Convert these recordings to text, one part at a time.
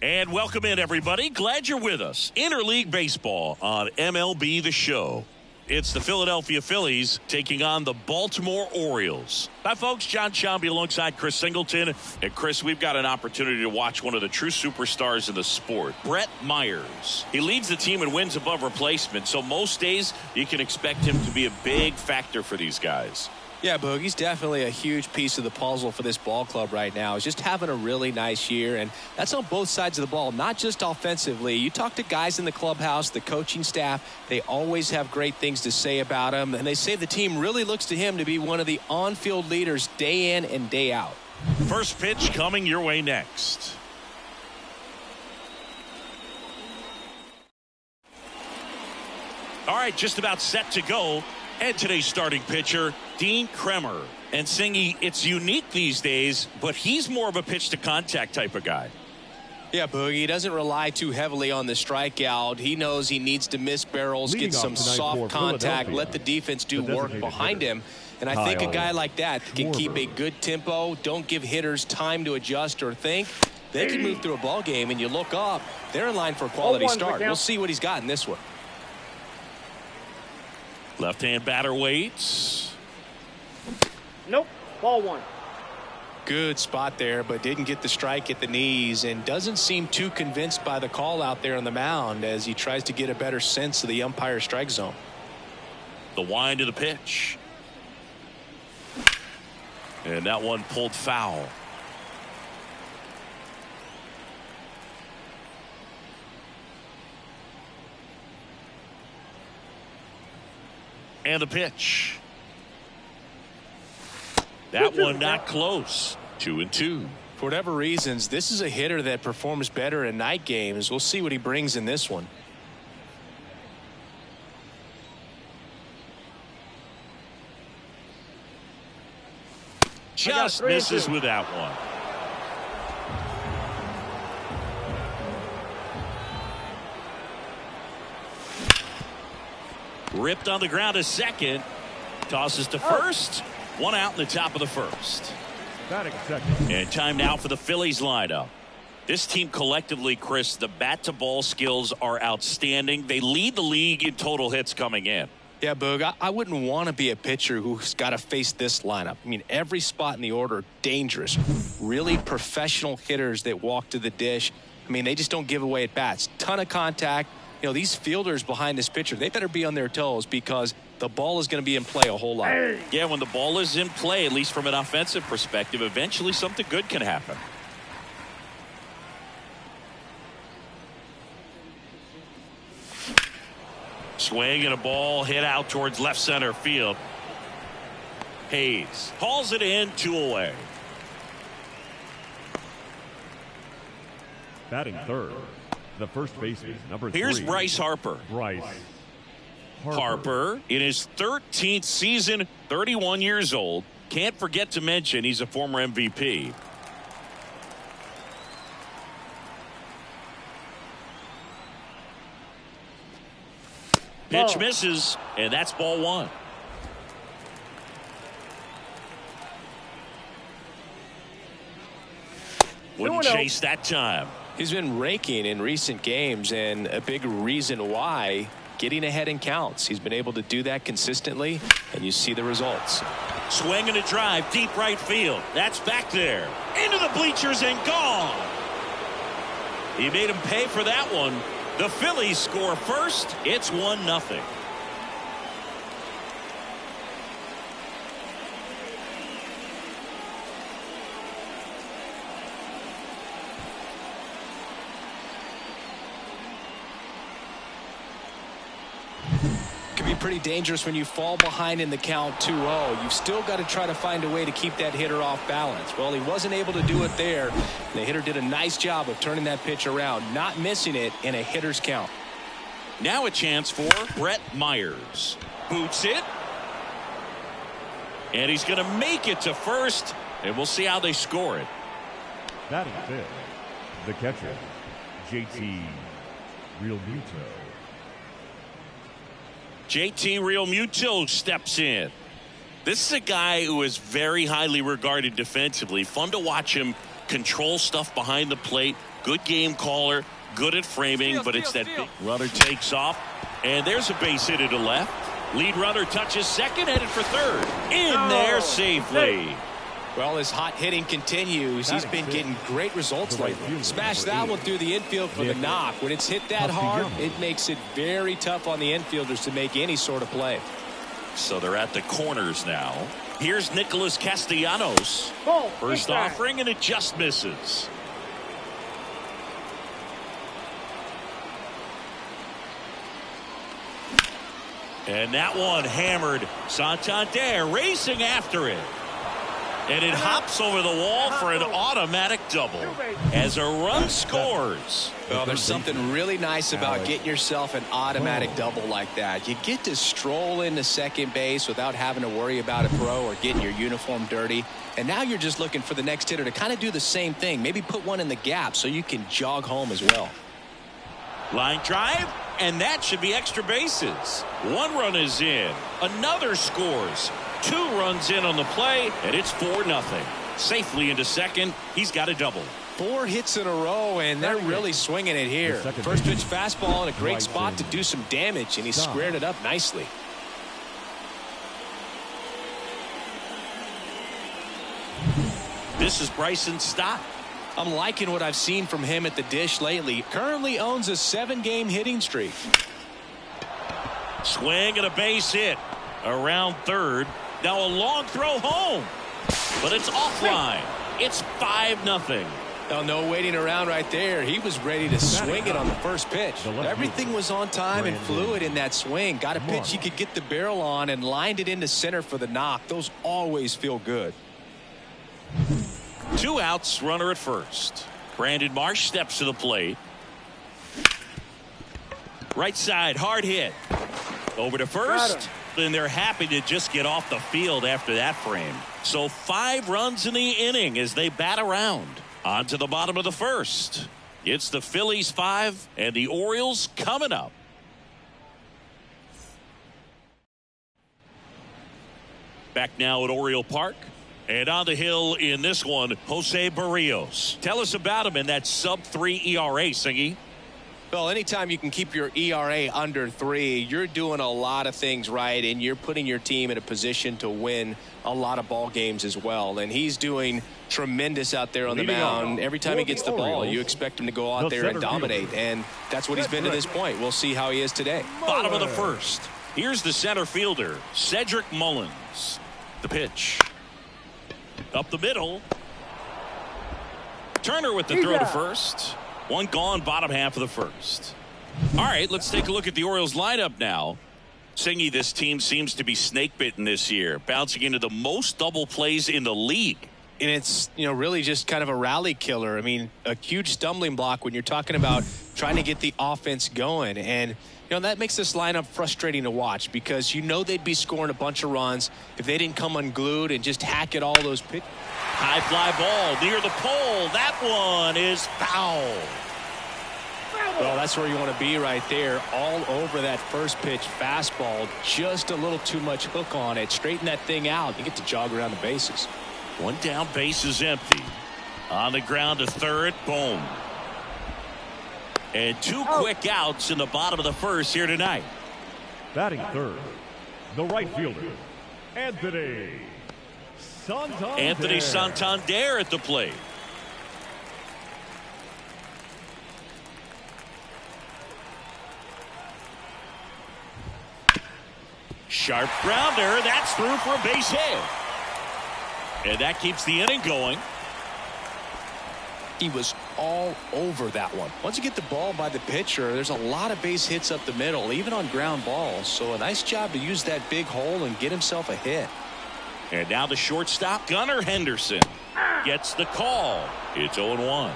And welcome in, everybody. Glad you're with us. Interleague Baseball on MLB The Show. It's the Philadelphia Phillies taking on the Baltimore Orioles. Hi, folks. John Shambi alongside Chris Singleton. And, Chris, we've got an opportunity to watch one of the true superstars in the sport, Brett Myers. He leads the team in wins above replacement, so most days you can expect him to be a big factor for these guys. Yeah, Boog, he's definitely a huge piece of the puzzle for this ball club right now. He's just having a really nice year, and that's on both sides of the ball, not just offensively. You talk to guys in the clubhouse, the coaching staff, they always have great things to say about him, and they say the team really looks to him to be one of the on-field leaders day in and day out. First pitch coming your way next. All right, just about set to go. And today's starting pitcher, Dean Kremer. And Singy, it's unique these days, but he's more of a pitch-to-contact type of guy. Yeah, Boogie, he doesn't rely too heavily on the strikeout. He knows he needs to miss barrels, get some soft contact, let the defense do work behind him. And I think a guy like that can keep a good tempo, don't give hitters time to adjust or think. They can move through a ball game, and you look up, they're in line for a quality start. We'll see what he's got in this one. Left-hand batter waits. Nope. Ball one. Good spot there, but didn't get the strike at the knees and doesn't seem too convinced by the call out there on the mound as he tries to get a better sense of the umpire's strike zone. The wind of the pitch. And that one pulled foul. And the pitch. That one not close. 2-2. For whatever reasons, this is a hitter that performs better in night games. We'll see what he brings in this one. Just misses with that one. Ripped on the ground to second. Tosses to first. One out in the top of the first. Batting second. And time now for the Phillies lineup. This team collectively, Chris, the bat-to-ball skills are outstanding. They lead the league in total hits coming in. Yeah, Boog, I wouldn't want to be a pitcher who's got to face this lineup. I mean, every spot in the order, dangerous. Really professional hitters that walk to the dish. I mean, they just don't give away at bats. Ton of contact. You know, these fielders behind this pitcher, they better be on their toes because the ball is going to be in play a whole lot. Yeah, when the ball is in play, at least from an offensive perspective, eventually something good can happen. Swing and a ball hit out towards left center field. Hayes hauls it in, 2 away. Batting third, the first baseman, number 3. Here's Bryce Harper. Bryce Harper in his 13th season, 31 years old. Can't forget to mention he's a former MVP. Pitch misses, and that's ball one. Wouldn't chase that time. He's been raking in recent games, and a big reason why, getting ahead in counts. He's been able to do that consistently, and you see the results. Swing and a drive, deep right field. That's back there. Into the bleachers and gone. He made him pay for that one. The Phillies score first. It's 1-0. Can be pretty dangerous when you fall behind in the count 2-0. You've still got to try to find a way to keep that hitter off balance. Well, he wasn't able to do it there. The hitter did a nice job of turning that pitch around, not missing it in a hitter's count. Now a chance for Brett Myers. Boots it. And he's going to make it to first. And we'll see how they score it. Batting fifth, the catcher, JT Realmuto. JT Realmuto steps in. This is a guy who is very highly regarded defensively. Fun to watch him control stuff behind the plate, Good game caller, good at framing, but it's that big runner takes off, and there's a base hit to left. Lead runner touches second, headed for third. In there safely. Well, his hot hitting continues. He's been getting great results lately. Smash that one through the infield for the knock. When it's hit that hard, it makes it very tough on the infielders to make any sort of play. So they're at the corners now. Here's Nicholas Castellanos. First offering, and it just misses. And that one hammered. Santander racing after it. And it hops over the wall for an automatic double as a run scores. Well, there's something really nice about getting yourself an automatic double like that. You get to stroll into second base without having to worry about a throw or getting your uniform dirty. And now you're just looking for the next hitter to kind of do the same thing. Maybe put one in the gap so you can jog home as well. Line drive, and that should be extra bases. One run is in. Another scores. 2 runs in on the play, and it's 4-0. Safely into second. He's got a double. 4 hits in a row, and they're really swinging it here. First pitch fastball in a great spot to do some damage, and he squared it up nicely. This is Bryson Stott. I'm liking what I've seen from him at the dish lately. Currently owns a 7-game hitting streak. Swing and a base hit around third. Now a long throw home, but it's offline. It's 5-0. Well, no waiting around right there. He was ready to swing it on the first pitch. Everything was on time and fluid in that swing. Got a pitch he could get the barrel on and lined it into center for the knock. Those always feel good. 2 outs, runner at first. Brandon Marsh steps to the plate. Right side, hard hit. Over to first. And they're happy to just get off the field after that frame. So 5 runs in the inning as they bat around. On to the bottom of the first. It's the Phillies 5 and the Orioles coming up. Back now at Oriole Park. And on the hill in this one, Jose Barrios. Tell us about him in that sub-3 ERA, Singy. Well, anytime you can keep your ERA under 3, you're doing a lot of things right, and you're putting your team in a position to win a lot of ball games as well. And he's doing tremendous out there on the mound. Every time he gets the ball, you expect him to go out there and dominate, and that's what he's been to this point. We'll see how he is today. Bottom of the first. Here's the center fielder, Cedric Mullins. The pitch. Up the middle. Turner with the throw to first. One gone, bottom half of the first. All right, let's take a look at the Orioles lineup now. Singy, this team seems to be snake bitten this year, bouncing into the most double plays in the league. And it's, really just kind of a rally killer. I mean, a huge stumbling block when you're talking about trying to get the offense going. And, that makes this lineup frustrating to watch because they'd be scoring a bunch of runs if they didn't come unglued and just hack at all those pitches. High fly ball near the pole. That one is foul. Well, that's where you want to be right there. All over that first pitch fastball. Just a little too much hook on it. Straighten that thing out. You get to jog around the bases. One down, base is empty. On the ground to third. Boom. And 2 quick outs in the bottom of the first here tonight. Batting third, the right fielder, Anthony Santander. Anthony Santander at the plate. Sharp grounder. That's through for a base hit. And that keeps the inning going. He was all over that one. Once you get the ball by the pitcher, there's a lot of base hits up the middle, even on ground balls. So a nice job to use that big hole and get himself a hit. And now the shortstop, Gunnar Henderson, gets the call. It's 0-1.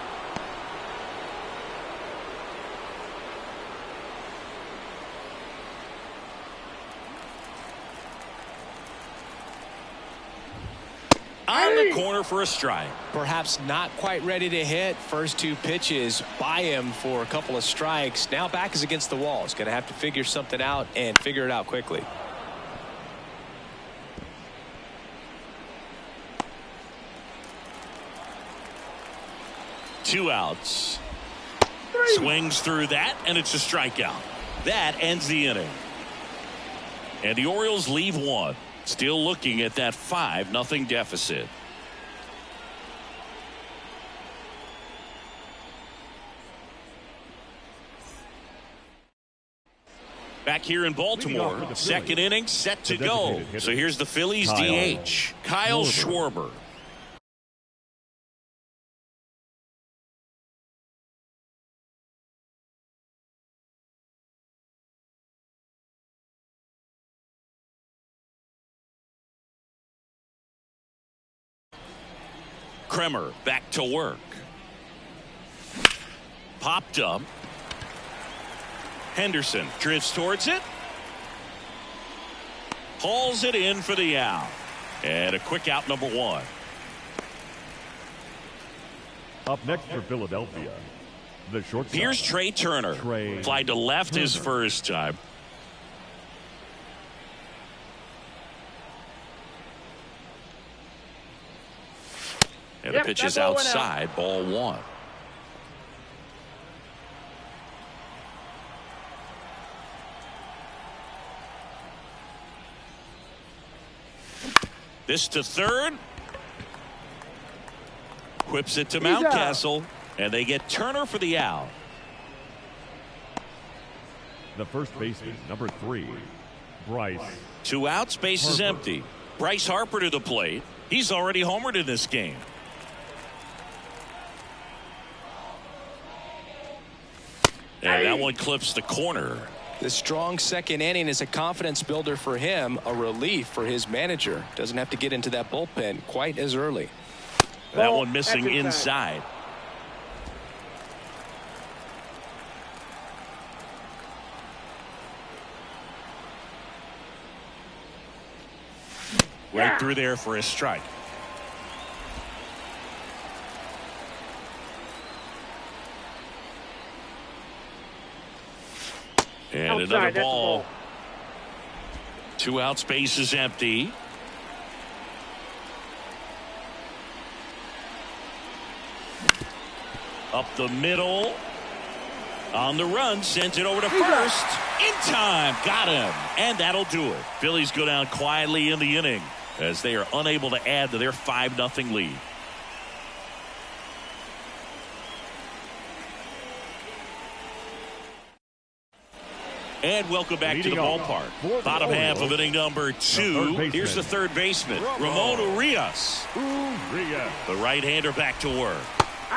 On the corner for a strike. Perhaps not quite ready to hit. First 2 pitches by him for a couple of strikes. Now back is against the wall. He's going to have to figure something out and figure it out quickly. Two outs. Swings through that, and it's a strikeout. That ends the inning. And the Orioles leave one. Still looking at that 5-0 deficit. Back here in Baltimore, second inning set to go. So here's the Phillies DH, Kyle Schwarber. Kremer back to work. Popped up. Henderson drifts towards it. Hauls it in for the out. And a quick out, number 1. Up next for Philadelphia, the shortstop. Here's Trey Turner. Fly to left his first time. And the pitch is outside, ball 1. This to third. Whips it to Mountcastle. And they get Turner for the out. The first baseman, number 3, Bryce. 2 outs, base is empty. Bryce Harper to the plate. He's already homered in this game. And that one clips the corner. The strong second inning is a confidence builder for him, a relief for his manager. Doesn't have to get into that bullpen quite as early. That one missing inside. Right through there for a strike. And another ball. 2 outs, base is empty. Up the middle. On the run, sent it over to first. In time, got him. And that'll do it. Phillies go down quietly in the inning as they are unable to add to their 5-0 lead. And welcome back to the ballpark. Bottom half of inning number 2. Here's the third baseman, Ramon Urias. The right-hander back to work.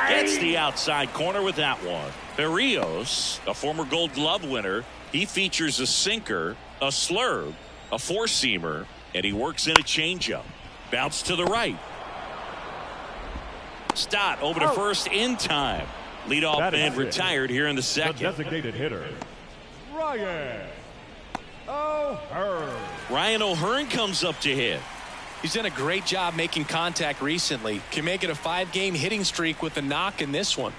Gets the outside corner with that one. Berrios, a former Gold Glove winner, he features a sinker, a slurve, a four-seamer, and he works in a changeup. Bounce to the right. Stott over to first in time. Leadoff man retired here in the second. The designated hitter, Ryan O'Hearn. Ryan O'Hearn comes up to hit. He's done a great job making contact recently. Can make it a 5-game hitting streak with a knock in this one.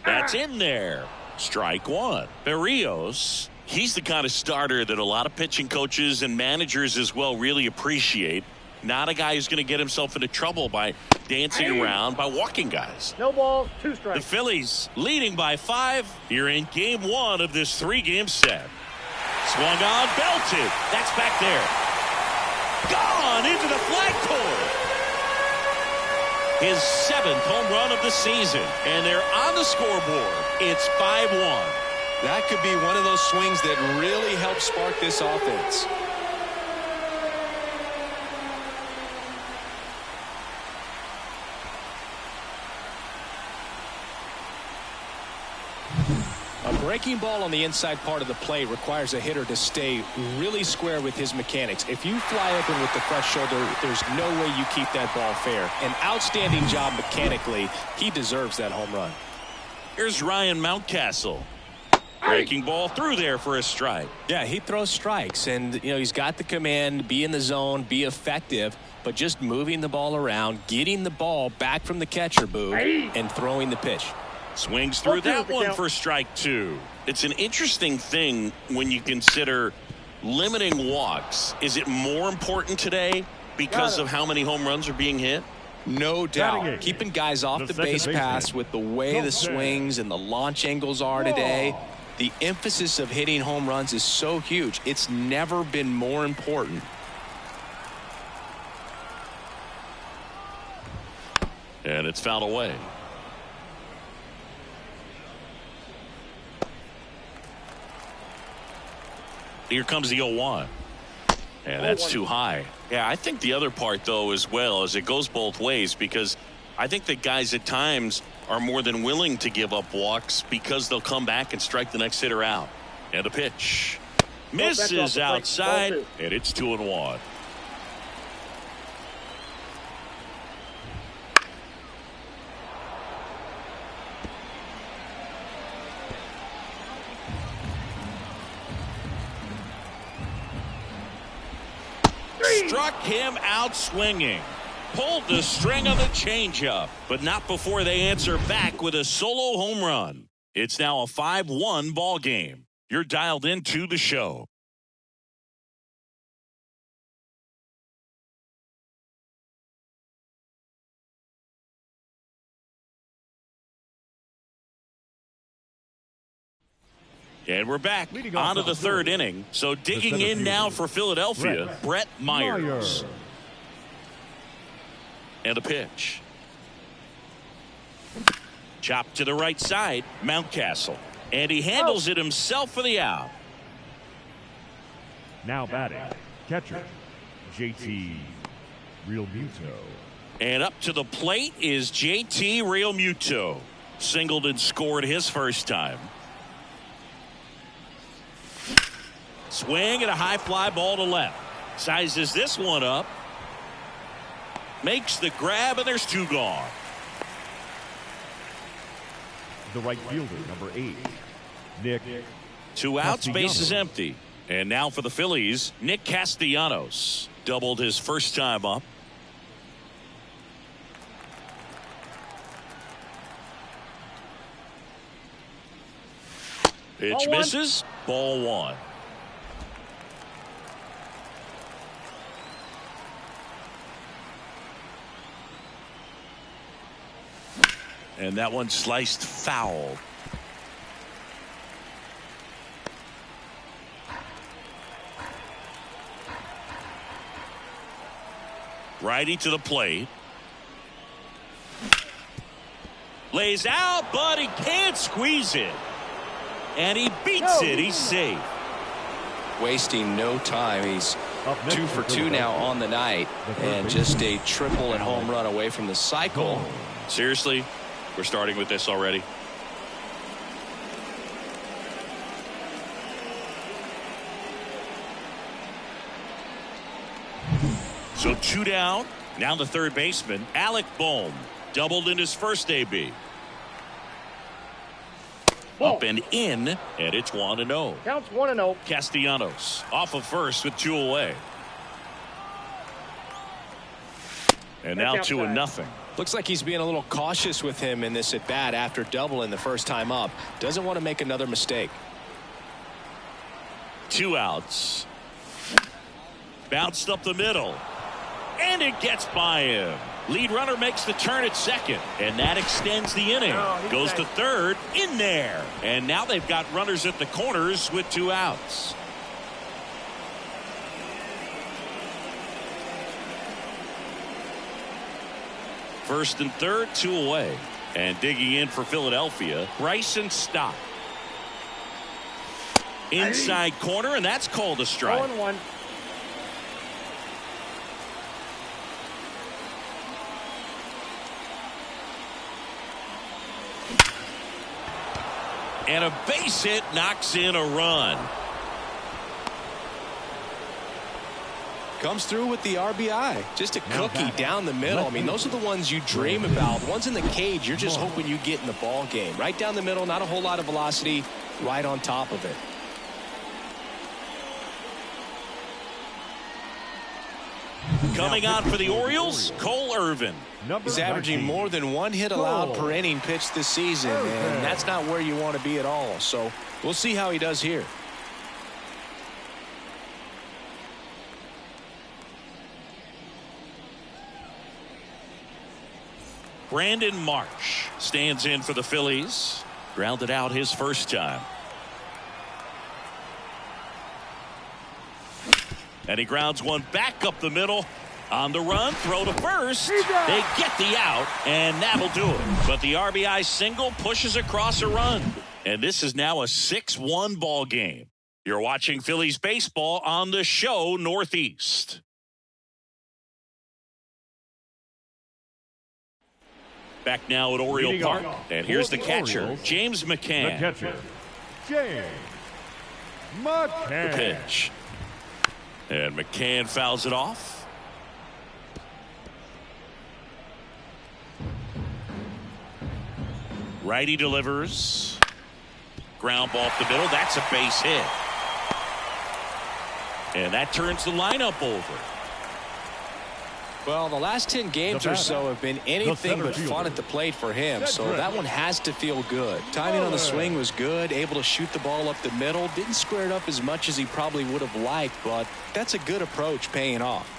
That's in there. Strike 1. Berrios, he's the kind of starter that a lot of pitching coaches and managers as well really appreciate. Not a guy who's going to get himself into trouble by dancing around, by walking guys. No balls, 2 strikes. The Phillies leading by 5 here in game 1 of this 3-game set. Swung on, belted. That's back there. Gone into the flagpole. His 7th home run of the season. And they're on the scoreboard. It's 5-1. That could be one of those swings that really helps spark this offense. A breaking ball on the inside part of the plate requires a hitter to stay really square with his mechanics. If you fly open with the fresh shoulder, there's no way you keep that ball fair. An outstanding job mechanically. He deserves that home run. Here's Ryan Mountcastle. Breaking ball through there for a strike. Yeah, he throws strikes, and he's got the command, be in the zone, be effective, but just moving the ball around, getting the ball back from the catcher booth, and throwing the pitch. Swings through that one for strike 2. It's an interesting thing when you consider limiting walks. Is it more important today because of how many home runs are being hit? No doubt. Keeping guys off the base paths with the way the swings and the launch angles are today. The emphasis of hitting home runs is so huge. It's never been more important. And it's fouled away. Here comes the 0-1. And that's too high. Yeah, I think the other part, though, as well, is it goes both ways, because I think that guys at times are more than willing to give up walks because they'll come back and strike the next hitter out. And a pitch. Misses outside, and it's 2-1. Struck him out swinging. Pulled the string of the changeup, but not before they answer back with a solo home run. It's now a 5-1 ball game. You're dialed into the show. And we're back on to the third inning. So digging in now for Philadelphia, Brett Myers. And a pitch. Chopped to the right side, Mountcastle. And he handles it himself for the out. Now batting, catcher, JT Realmuto. And up to the plate is JT Realmuto. Singled and scored his first time. Swing and a high fly ball to left. Sizes this one up. Makes the grab, and there's two gone. The right fielder, number 8, Nick. Two outs, base is empty. And now for the Phillies, Nick Castellanos. Doubled his first time up. Pitch misses. Ball 1. And that one sliced foul. Righty to the plate. Lays out, but he can't squeeze it. And he beats it. He's safe. Wasting no time. He's 2 for 2 now on the night. And just a triple and home run away from the cycle. Seriously? We're starting with this already. So 2 down. Now the third baseman, Alec Bohm, doubled in his first AB. Up and in, and it's 1-0. Counts 1-0. Castellanos off of first with 2 away. And now 2-0. Looks like he's being a little cautious with him in this at bat after doubling the first time up. Doesn't want to make another mistake. 2 outs. Bounced up the middle. And it gets by him. Lead runner makes the turn at second. And that extends the inning. Goes to third. In there. And now they've got runners at the corners with 2 outs. First and third, 2 away. And digging in for Philadelphia, Bryson Stott. Inside corner, and that's called a strike. 0-1. And a base hit knocks in a run. Comes through with the RBI. Just a cookie down the middle. I mean, those are the ones you dream about. Ones in the cage, you're just hoping you get in the ball game. Right down the middle, not a whole lot of velocity, right on top of it. Coming on for the Orioles, Cole Irvin. He's averaging more than 1 hit allowed per inning pitched this season, and that's not where you want to be at all. So we'll see how he does here. Brandon Marsh stands in for the Phillies. Grounded out his first time. And he grounds one back up the middle. On the run, throw to first. They get the out, and that'll do it. But the RBI single pushes across a run. And this is now a 6-1 ball game. You're watching Phillies baseball on the show Northeast. Back now at Oriole Park. And here's the catcher, James McCann. The catcher, James McCann. The pitch. And McCann fouls it off. Righty delivers. Ground ball up the middle. That's a base hit. And that turns the lineup over. Well, the last 10 games or so have been anything but fun at the plate for him, so that one has to feel good. Timing on the swing was good, able to shoot the ball up the middle. Didn't square it up as much as he probably would have liked, but that's a good approach paying off.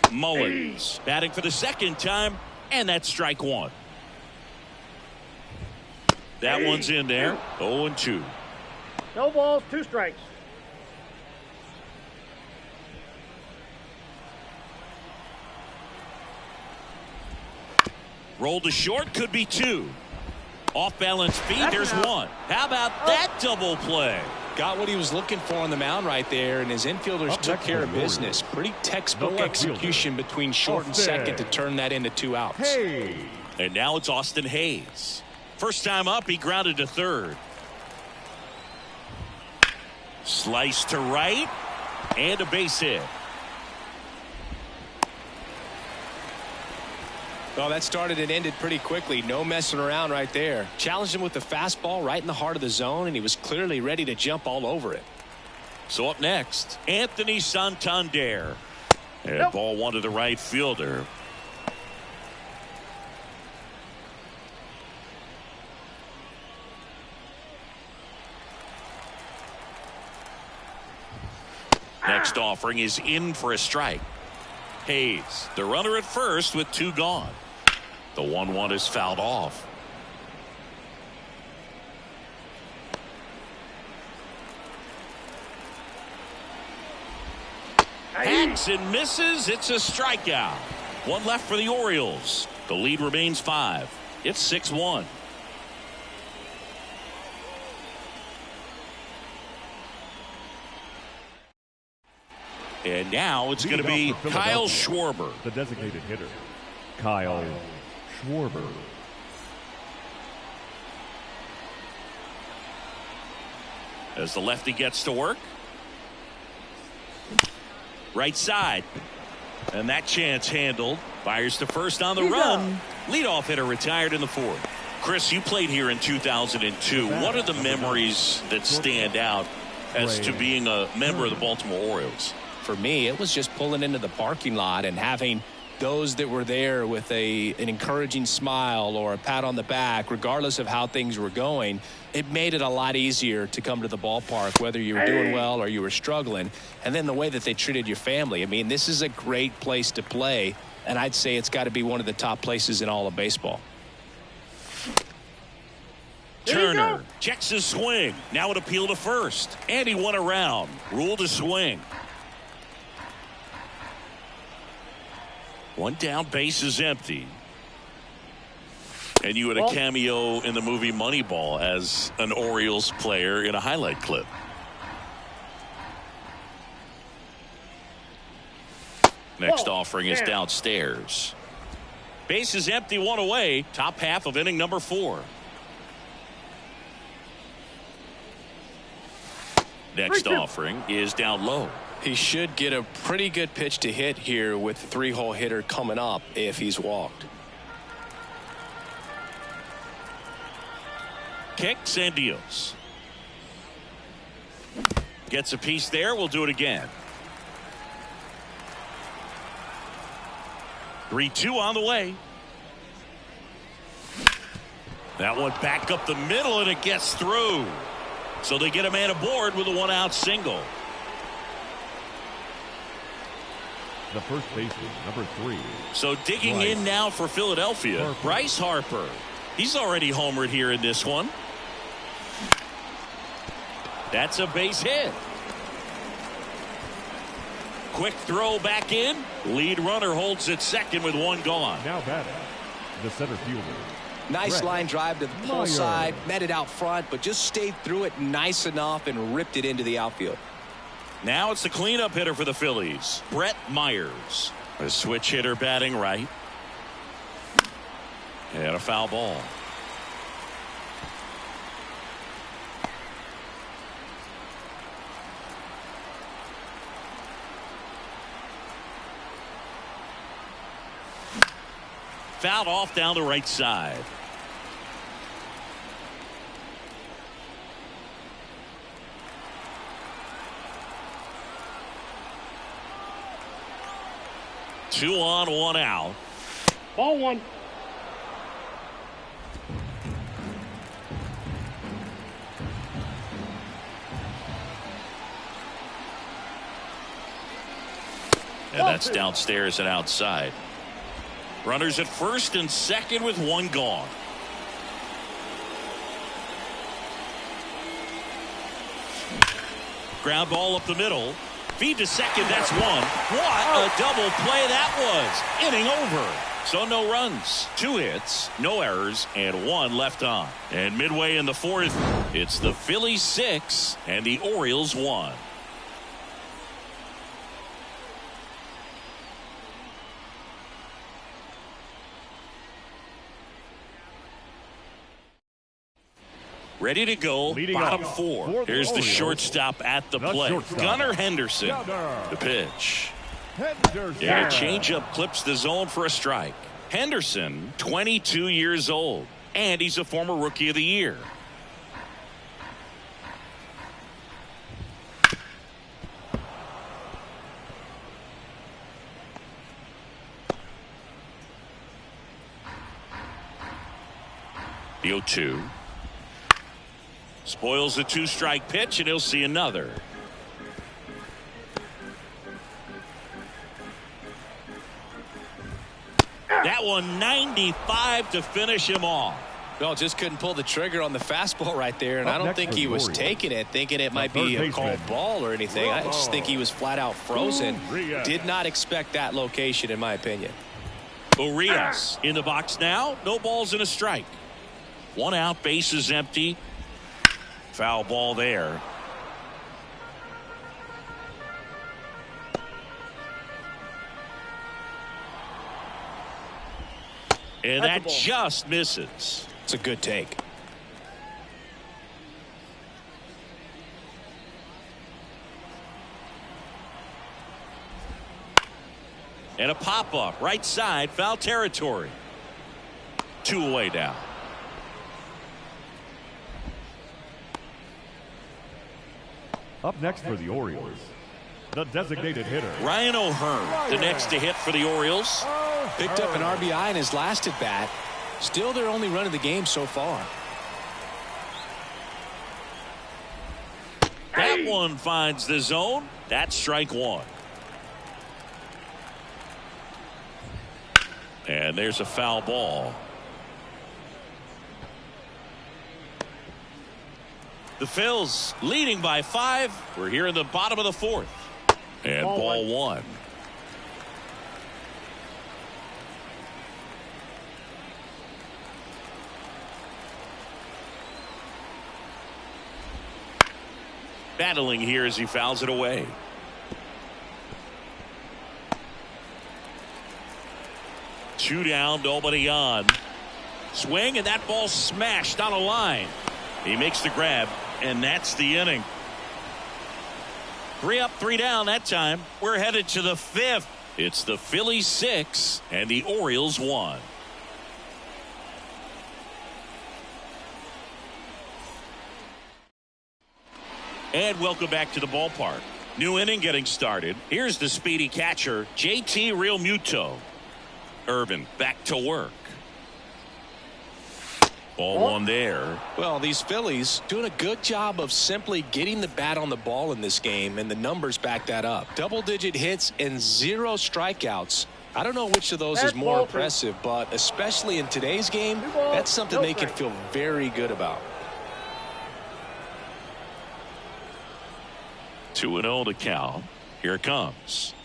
Mullins batting for the second time, and that's strike one. That one's in there. 0-2. No balls, 2 strikes. Rolled to short, could be 2. Off balance feet, there's 1. How about that double play? Got what he was looking for on the mound right there, and his infielders took care of business. Pretty textbook execution between short and second to turn that into 2 outs. Hey. And now it's Austin Hayes. First time up, he grounded to third. Slice to right, and a base hit. Well, that started and ended pretty quickly. No messing around right there. Challenged him with the fastball right in the heart of the zone, and he was clearly ready to jump all over it. So up next, Anthony Santander. And ball one to the right fielder. Next offering is in for a strike. Hayes, the runner at first with 2 gone. The 1-1 is fouled off. Hacks and misses. It's a strikeout. 1 left for the Orioles. The lead remains 5. It's 6-1. And now it's going to be Kyle Schwarber. The designated hitter, Kyle Schwarber. As the lefty gets to work. Right side. And that chance handled. Fires to first on the run. Leadoff hitter retired in the 4th. Chris, you played here in 2002. What are the memories that stand out as to being a member of the Baltimore Orioles? For me, it was just pulling into the parking lot and having those that were there with an encouraging smile or a pat on the back, regardless of how things were going. It made it a lot easier to come to the ballpark, whether you were doing well or you were struggling. And then the way that they treated your family. I mean, this is a great place to play, and I'd say it's got to be one of the top places in all of baseball. Turner checks his swing. Now an appeal to first. And he won around. Ruled to swing. 1 down, base is empty. And you had a cameo in the movie Moneyball as an Orioles player in a highlight clip. Next offering is downstairs. Base is empty, 1 away. Top half of inning number 4. Next offering is down low. He should get a pretty good pitch to hit here with the 3-hole hitter coming up if he's walked. Kicks and deals. Gets a piece there. We'll do it again. 3-2 on the way. That one back up the middle, and it gets through. So they get a man aboard with a 1-out single. The first baseman, number 3. So digging in now for Philadelphia, Harper. Bryce Harper. He's already homered here in this one. That's a base hit. Quick throw back in. Lead runner holds at second with one gone. Now batting, the center fielder. Nice Brett line drive to the pull Meyer. side, met it out front, but just stayed through it nice enough and ripped it into the outfield. Now it's the cleanup hitter for the Phillies, Brett Myers. A switch hitter batting right. And a foul ball. Fouled off down the right side. Two on, one out. Ball 1. And that's downstairs and outside. Runners at first and second with one gone. Ground ball up the middle. Feed to second. That's one. What a double play that was. Inning over. So no runs, 2 hits, no errors, and 1 left on. And midway in the 4th, it's the Phillies 6 and the Orioles 1. Ready to go. Leading Bottom off 4. for the Here's the Orioles, shortstop at the plate. shortstop, Gunnar Henderson. Gunnar. The pitch. Henderson. And a changeup clips the zone for a strike. Henderson, 22 years old, and he's a former Rookie of the Year. The 0-2. Spoils the 2-strike pitch, and he'll see another. That one 95 to finish him off. Well, just couldn't pull the trigger on the fastball right there, and Up I don't next think for he the was Orioles, taking it, thinking it might third be a baseman, called ball or anything. I just think he was flat out frozen. Urias. Did not expect that location, in my opinion. Urias in the box now. No balls and a strike. 1 out, base is empty. Foul ball there. And that just misses. It's a good take. And a pop-up right side, foul territory. 2 away now. Up next for the Orioles, the designated hitter. Ryan O'Hearn, the next to hit for the Orioles. Picked up an RBI in his last at bat. Still their only run of the game so far. That one finds the zone. That's strike 1. And there's a foul ball. The Phils leading by 5. We're here in the bottom of the 4th. And ball 1. Battling here as he fouls it away. Two down, nobody on. Swing, and that ball smashed on a line. He makes the grab, and that's the inning. 3 up, 3 down that time. We're headed to the 5th. It's the Phillies 6 and the Orioles 1. And welcome back to the ballpark. New inning getting started. Here's the speedy catcher, JT Realmuto. Irvin back to work. Ball one there. Well, these Phillies doing a good job of simply getting the bat on the ball in this game, and the numbers back that up. Double-digit hits and 0 strikeouts. I don't know which of those is more impressive, but especially in today's game, that's something they can feel very good about. 2-0 to count. Here it comes.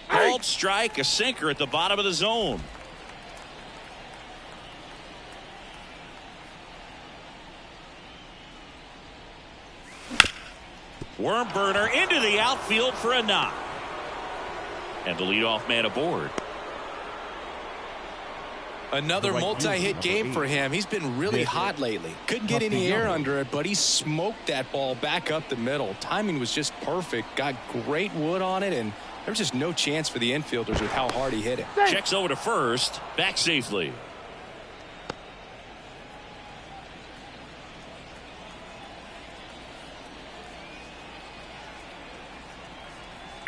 Called strike, a sinker at the bottom of the zone. Worm burner into the outfield for a knock. And the leadoff man aboard. Another multi-hit game for him. He's been really hot lately. Couldn't get any air under it, but he smoked that ball back up the middle. Timing was just perfect. Got great wood on it, and there was just no chance for the infielders with how hard he hit it. Checks over to first. Back safely.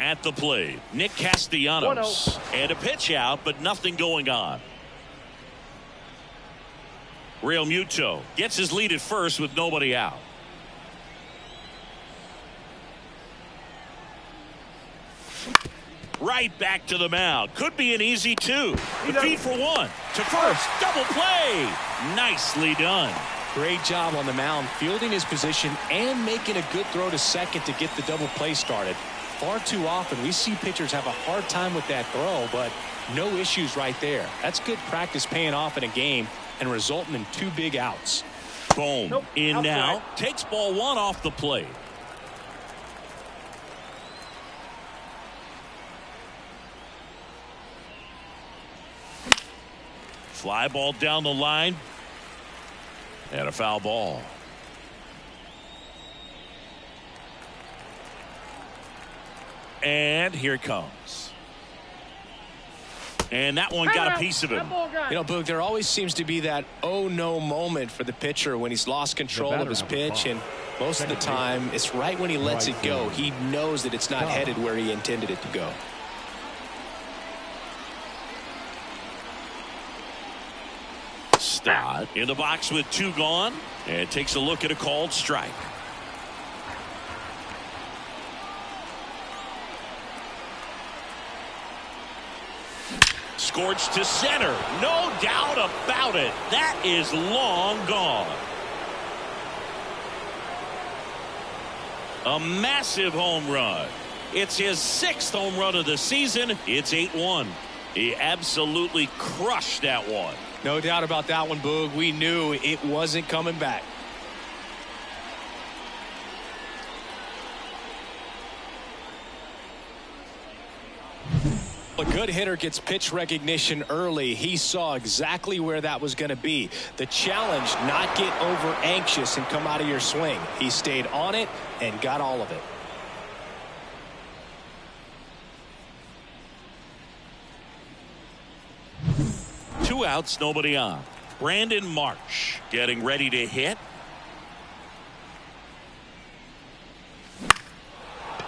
At the plate, Nick Castellanos. And a pitch out, but nothing going on. Real Muto gets his lead at first with nobody out. Right back to the mound. Could be an easy 2. The feed for 1. To first. Double play. Nicely done. Great job on the mound, fielding his position and making a good throw to second to get the double play started. Far too often we see pitchers have a hard time with that throw, but no issues right there. That's good practice paying off in a game and resulting in 2 big outs. Boom. In now. Takes ball 1 off the plate. Fly ball down the line. And a foul ball. And here it comes. And that one got a piece of him. You know, Boog, there always seems to be that oh no moment for the pitcher when he's lost control of his pitch, and most of the time it's right when he lets it go. He knows that it's not headed where he intended it to go. Stott in the box with 2 gone, and takes a look at a called strike. Scorched to center. No doubt about it. That is long gone. A massive home run. It's his 6th home run of the season. It's 8-1. He absolutely crushed that one. No doubt about that one, Boog. We knew it wasn't coming back. A good hitter gets pitch recognition early. He saw exactly where that was going to be. The challenge, not get over anxious and come out of your swing. He stayed on it and got all of it. Two outs, nobody on. Brandon Marsh getting ready to hit.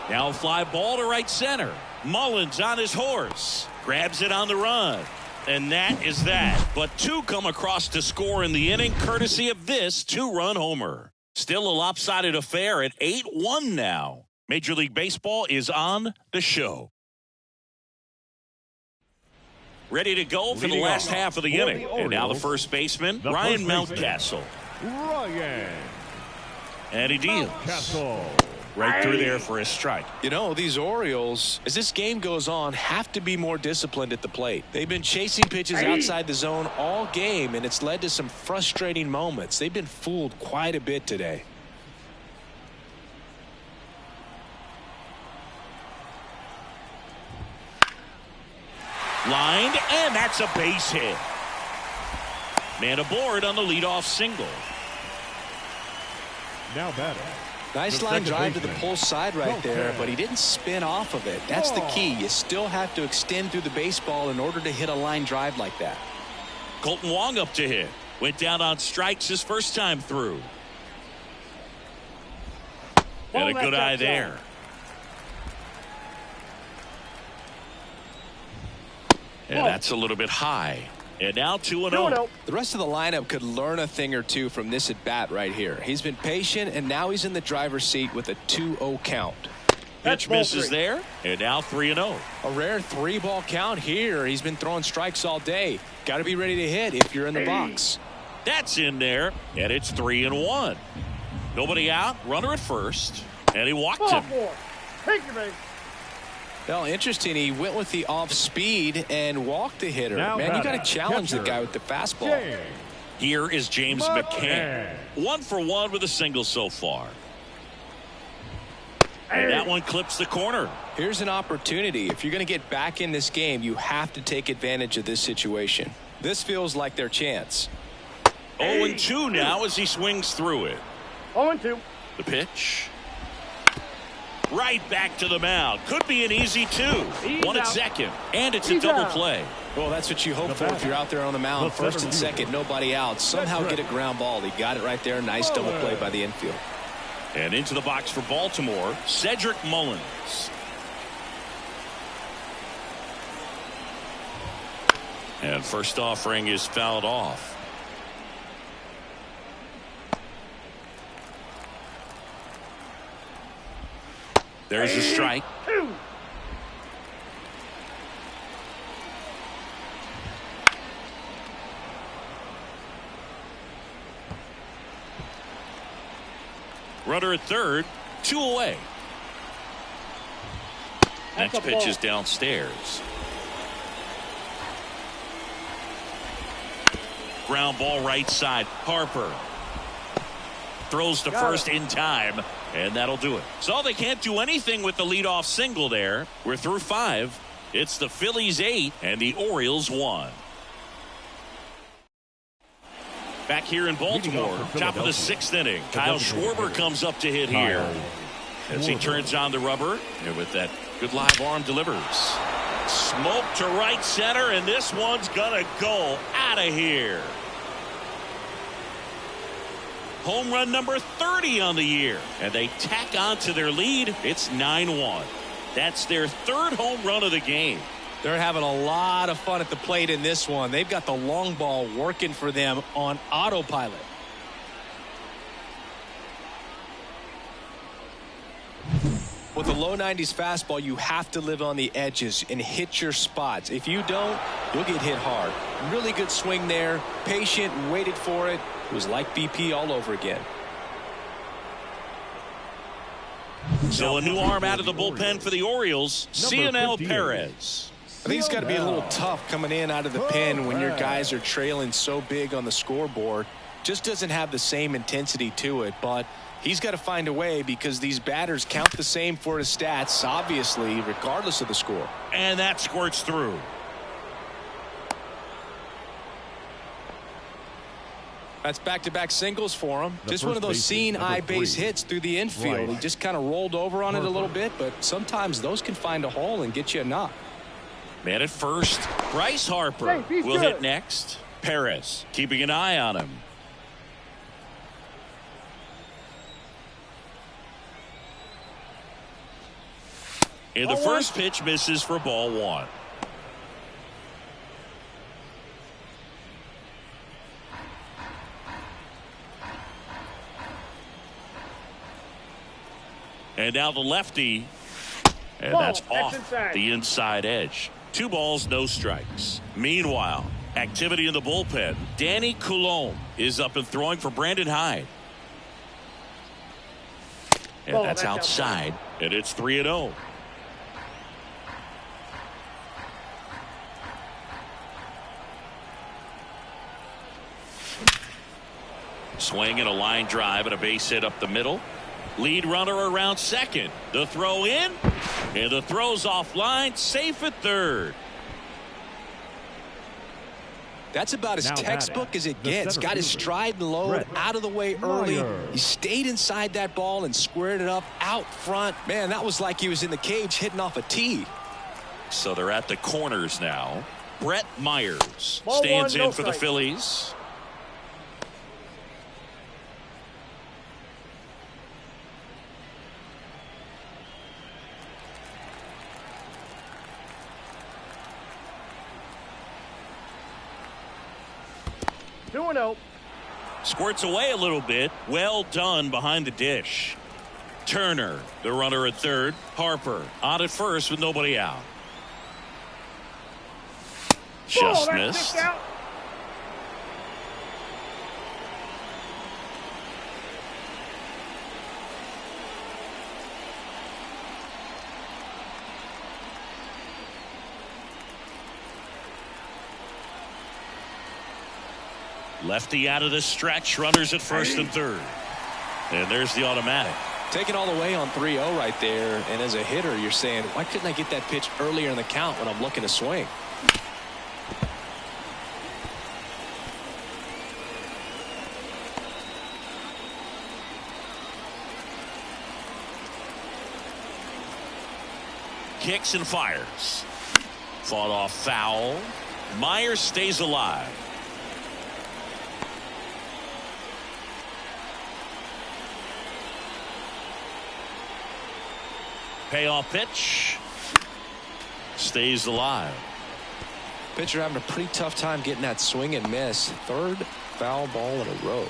Now a fly ball to right center. Mullins on his horse. Grabs it on the run. And that is that. But 2 come across to score in the inning, courtesy of this 2-run homer. Still a lopsided affair at 8-1 now. Major League Baseball is on the show. Ready to go for the last half of the inning. And now the first baseman, Ryan Mountcastle. And he deals. Right through there for a strike. You know, these Orioles, as this game goes on, have to be more disciplined at the plate. They've been chasing pitches outside the zone all game, and it's led to some frustrating moments. They've been fooled quite a bit today. Lined, and that's a base hit. Man aboard on the leadoff single. Now batting. Nice line drive to the pull side right there, but he didn't spin off of it. That's the key. You still have to extend through the baseball in order to hit a line drive like that. Colton Wong up to hit. Went down on strikes his first time through. And a good eye there. And that's a little bit high. And now 2-0. 2-0. The rest of the lineup could learn a thing or two from this at bat right here. He's been patient, and now he's in the driver's seat with a 2-0 count. Pitch misses there, and now 3-0. A rare 3-ball count here. He's been throwing strikes all day. Got to be ready to hit if you're in the box. That's in there, and it's 3-1. Nobody out, runner at first, and he walked him. Take your base. Well, interesting. He went with the off speed and walked the hitter. Now Man, you got to batter, challenge the catcher, guy with the fastball. James Here is James McCann. 1 for 1 with a single so far. And that one clips the corner. Here's an opportunity. If you're going to get back in this game, you have to take advantage of this situation. This feels like their chance. 0-2 now as he swings through it. 0-2. The pitch. Right back to the mound. Could be an easy 2. One at second. And it's a double play. Well, that's what you hope for if you're out there on the mound. First and second, nobody out. Somehow get a ground ball. He got it right there. Nice double play by the infield. And into the box for Baltimore, Cedric Mullins. And first offering is fouled off. There's a strike. 2. Runner at third, 2 away. That's Next a pitch ball. is downstairs. Ground ball right side. Harper throws to first in time, and that'll do it. So they can't do anything with the leadoff single there. We're through 5. It's the Phillies 8 and the Orioles 1. Back here in Baltimore, top of the 6th inning. Kyle Schwarber comes up to hit here as he turns on the rubber, and with that good live arm delivers. Smoke to right center, and this one's gonna go out of here. Home run number 30 on the year, and they tack on to their lead. It's 9-1. That's their 3rd home run of the game. They're having a lot of fun at the plate in this one. They've got the long ball working for them on autopilot. With a low 90s fastball, you have to live on the edges and hit your spots. If you don't, you'll get hit hard. Really good swing there. Patient, waited for it. It was like BP all over again. So a new arm out of the bullpen for the Orioles, Cionel Perez. I think it's got to be a little tough coming in out of the pen when your guys are trailing so big on the scoreboard. Just doesn't have the same intensity to it, but he's got to find a way because these batters count the same for his stats, obviously, regardless of the score. And that squirts through. That's back-to-back singles for him. Just one of those seeing eye base hits through the infield. He just kind of rolled over on it a little bit, but sometimes those can find a hole and get you a knock. Man at first, Bryce Harper will hit next. Perez keeping an eye on him. And the first pitch misses for ball 1. And now the lefty, and that's off the inside edge. 2 balls, no strikes. Meanwhile, activity in the bullpen. Danny Coulombe is up and throwing for Brandon Hyde. And that's outside, and it's 3-0. Swing and a line drive and a base hit up the middle. Lead runner around second. The throw in, and the throw's offline, safe at third. That's about as textbook as it gets. Got his stride and load out of the way early. He stayed inside that ball and squared it up out front. Man, that was like he was in the cage hitting off a tee. So they're at the corners now. Brett Myers stands in for the Phillies. 2-0. Squirts away a little bit. Well done behind the dish. Turner, the runner at third. Harper on at first with nobody out. Just missed. Lefty out of the stretch. Runners at first and third. And there's the automatic. Taking all the way on 3-0 right there. And as a hitter, you're saying, why couldn't I get that pitch earlier in the count when I'm looking to swing? Kicks and fires. Fought off foul. Myers stays alive. Payoff pitch. Stays alive. Pitcher having a pretty tough time getting that swing and miss. Third foul ball in a row.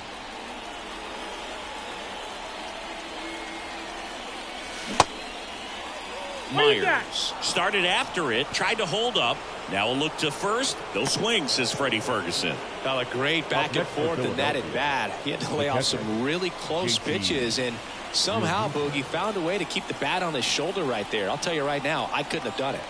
Myers started after it, tried to hold up. Now a look to first. No swing, says Freddie Ferguson. Well, a great back and forth in that at bat. He had to lay off some really close pitches, and somehow Boogie found a way to keep the bat on his shoulder right there. I'll tell you right now, I couldn't have done it.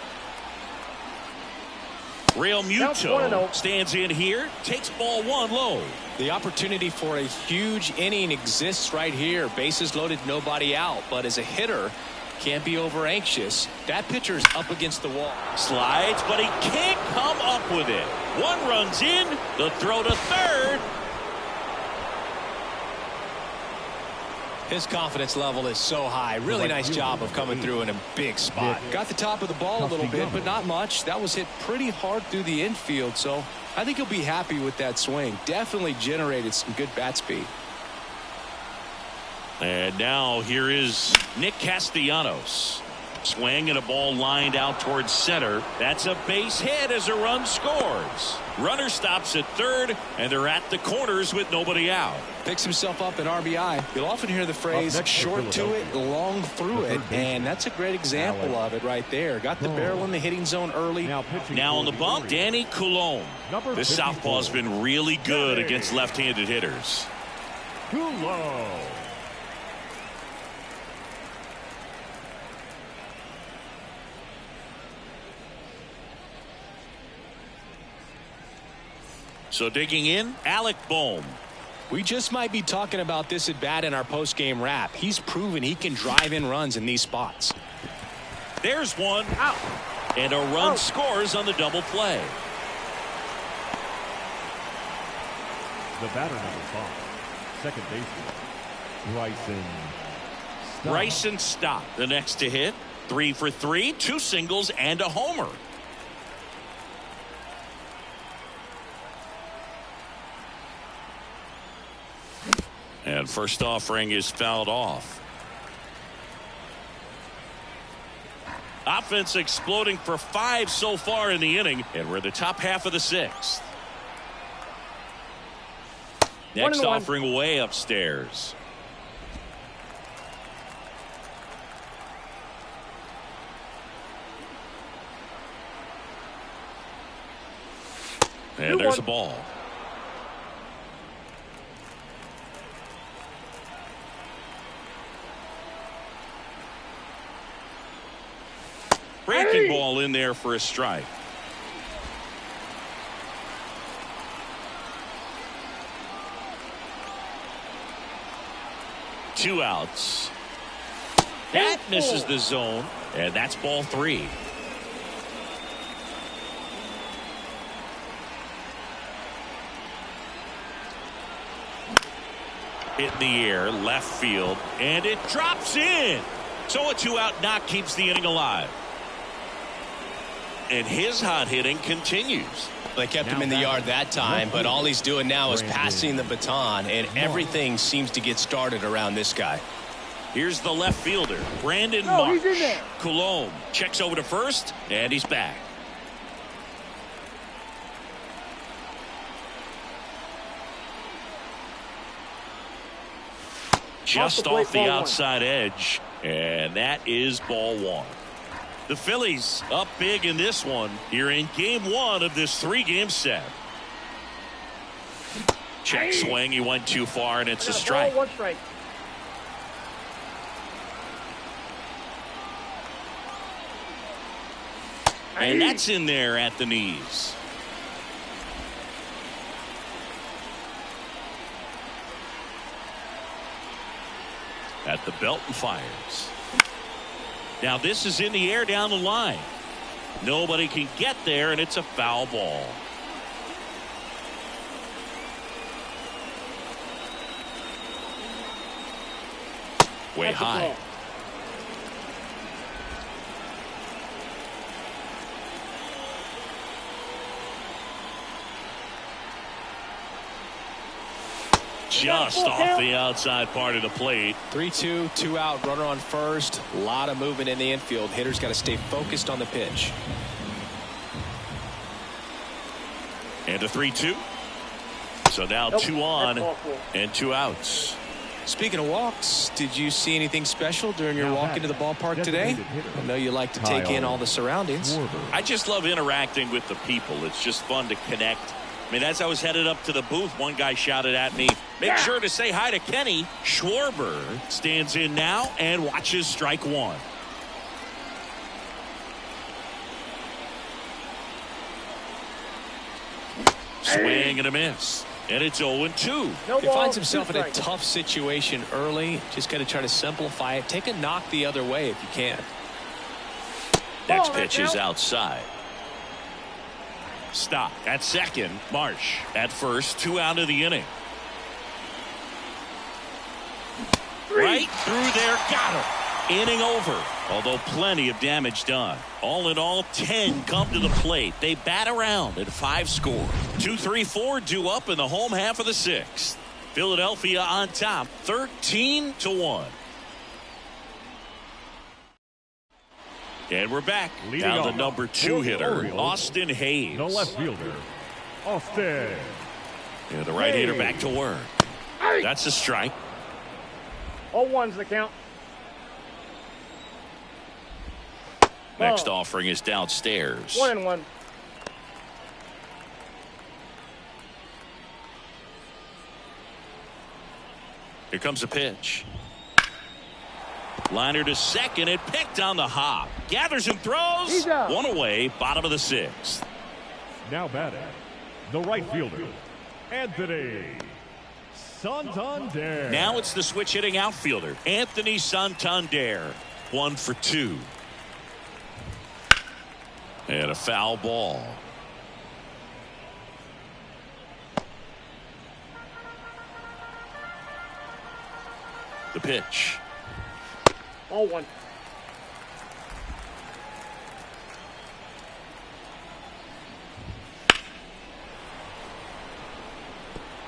Real Muto stands in here, takes ball one low. The opportunity for a huge inning exists right here. Bases loaded, nobody out. But as a hitter, can't be over anxious. That pitcher's up against the wall. Slides, but he can't come up with it. One runs in, the throw to third. His confidence level is so high. Really nice job of coming through in a big spot. Got the top of the ball a little bit, but not much. That was hit pretty hard through the infield, so I think he'll be happy with that swing. Definitely generated some good bat speed. And now here is Nick Castellanos. Swing and a ball lined out towards center. That's a base hit as a run scores. Runner stops at third, and they're at the corners with nobody out. Picks himself up an RBI. You'll often hear the phrase short to it, long through it, and that's a great example of it right there. Got the barrel in the hitting zone early. Now on the bump, Danny Coulombe. This southpaw's been really good against left-handed hitters. Coulombe. So digging in, Alec Bohm. We just might be talking about this at bat in our post-game wrap. He's proven he can drive in runs in these spots. There's one out. And a run scores on the double play. The batter number 5, second baseman, Bryson Stott, the next to hit. 3 for 3, 2 singles and a homer. And first offering is fouled off. Offense exploding for 5 so far in the inning, and we're in the top half of the 6th. Next offering way upstairs. And there's a ball. Breaking ball in there for a strike. Two outs. That misses the zone, and that's ball 3. Hit in the air, left field, and it drops in. So a 2-out knock keeps the inning alive. And his hot hitting continues. They kept him in the yard that time, but all he's doing now is passing the baton, and everything seems to get started around this guy. Here's the left fielder, Brandon Marsh. He's in there. Coulombe checks over to first, and he's back. just off the outside edge, and that is ball one. The Phillies up big in this one here in game one of this 3-game set. Check swing. He went too far, and it's a strike. One strike. And that's in there at the knees. At the belt and fires. Now this is in the air down the line. Nobody can get there, and it's a foul ball. Way high. Just off the outside part of the plate. 3-2, 2 out, runner on first. A lot of movement in the infield. Hitter's got to stay focused on the pitch. And a 3-2. So now 2 on and 2 outs. Speaking of walks, did you see anything special during your walk into the ballpark today? I know you like to take in all the surroundings. I just love interacting with the people. It's just fun to connect. I mean, as I was headed up to the booth, one guy shouted at me, "Make sure to say hi to Kenny." Schwarber stands in now and watches strike one. Swing and a miss. And it's 0-2. He finds himself in a tough situation early. Just got to try to simplify it. Take a knock the other way if you can. Next pitch is outside. Stop at second. Marsh at first. 2 out of the inning. Right through there. Got him. Inning over. Although plenty of damage done. All in all, 10 come to the plate. They bat around and 5 score. 2, 3, 4 due up in the home half of the 6th. Philadelphia on top, 13-1. And we're back. Now the number 2 hitter, Austin Hayes. The left fielder, Austin. And the right hander back to work. That's a strike. 0-1's the count. Next offering is downstairs. 1-1. Here comes a pitch. Liner to second. It picked on the hop. Gathers and throws. 1 away. Bottom of the 6th. Now batting, the right fielder, Anthony Santander. Now it's the switch hitting outfielder, Anthony Santander. 1 for 2. And a foul ball. The pitch. 0-1.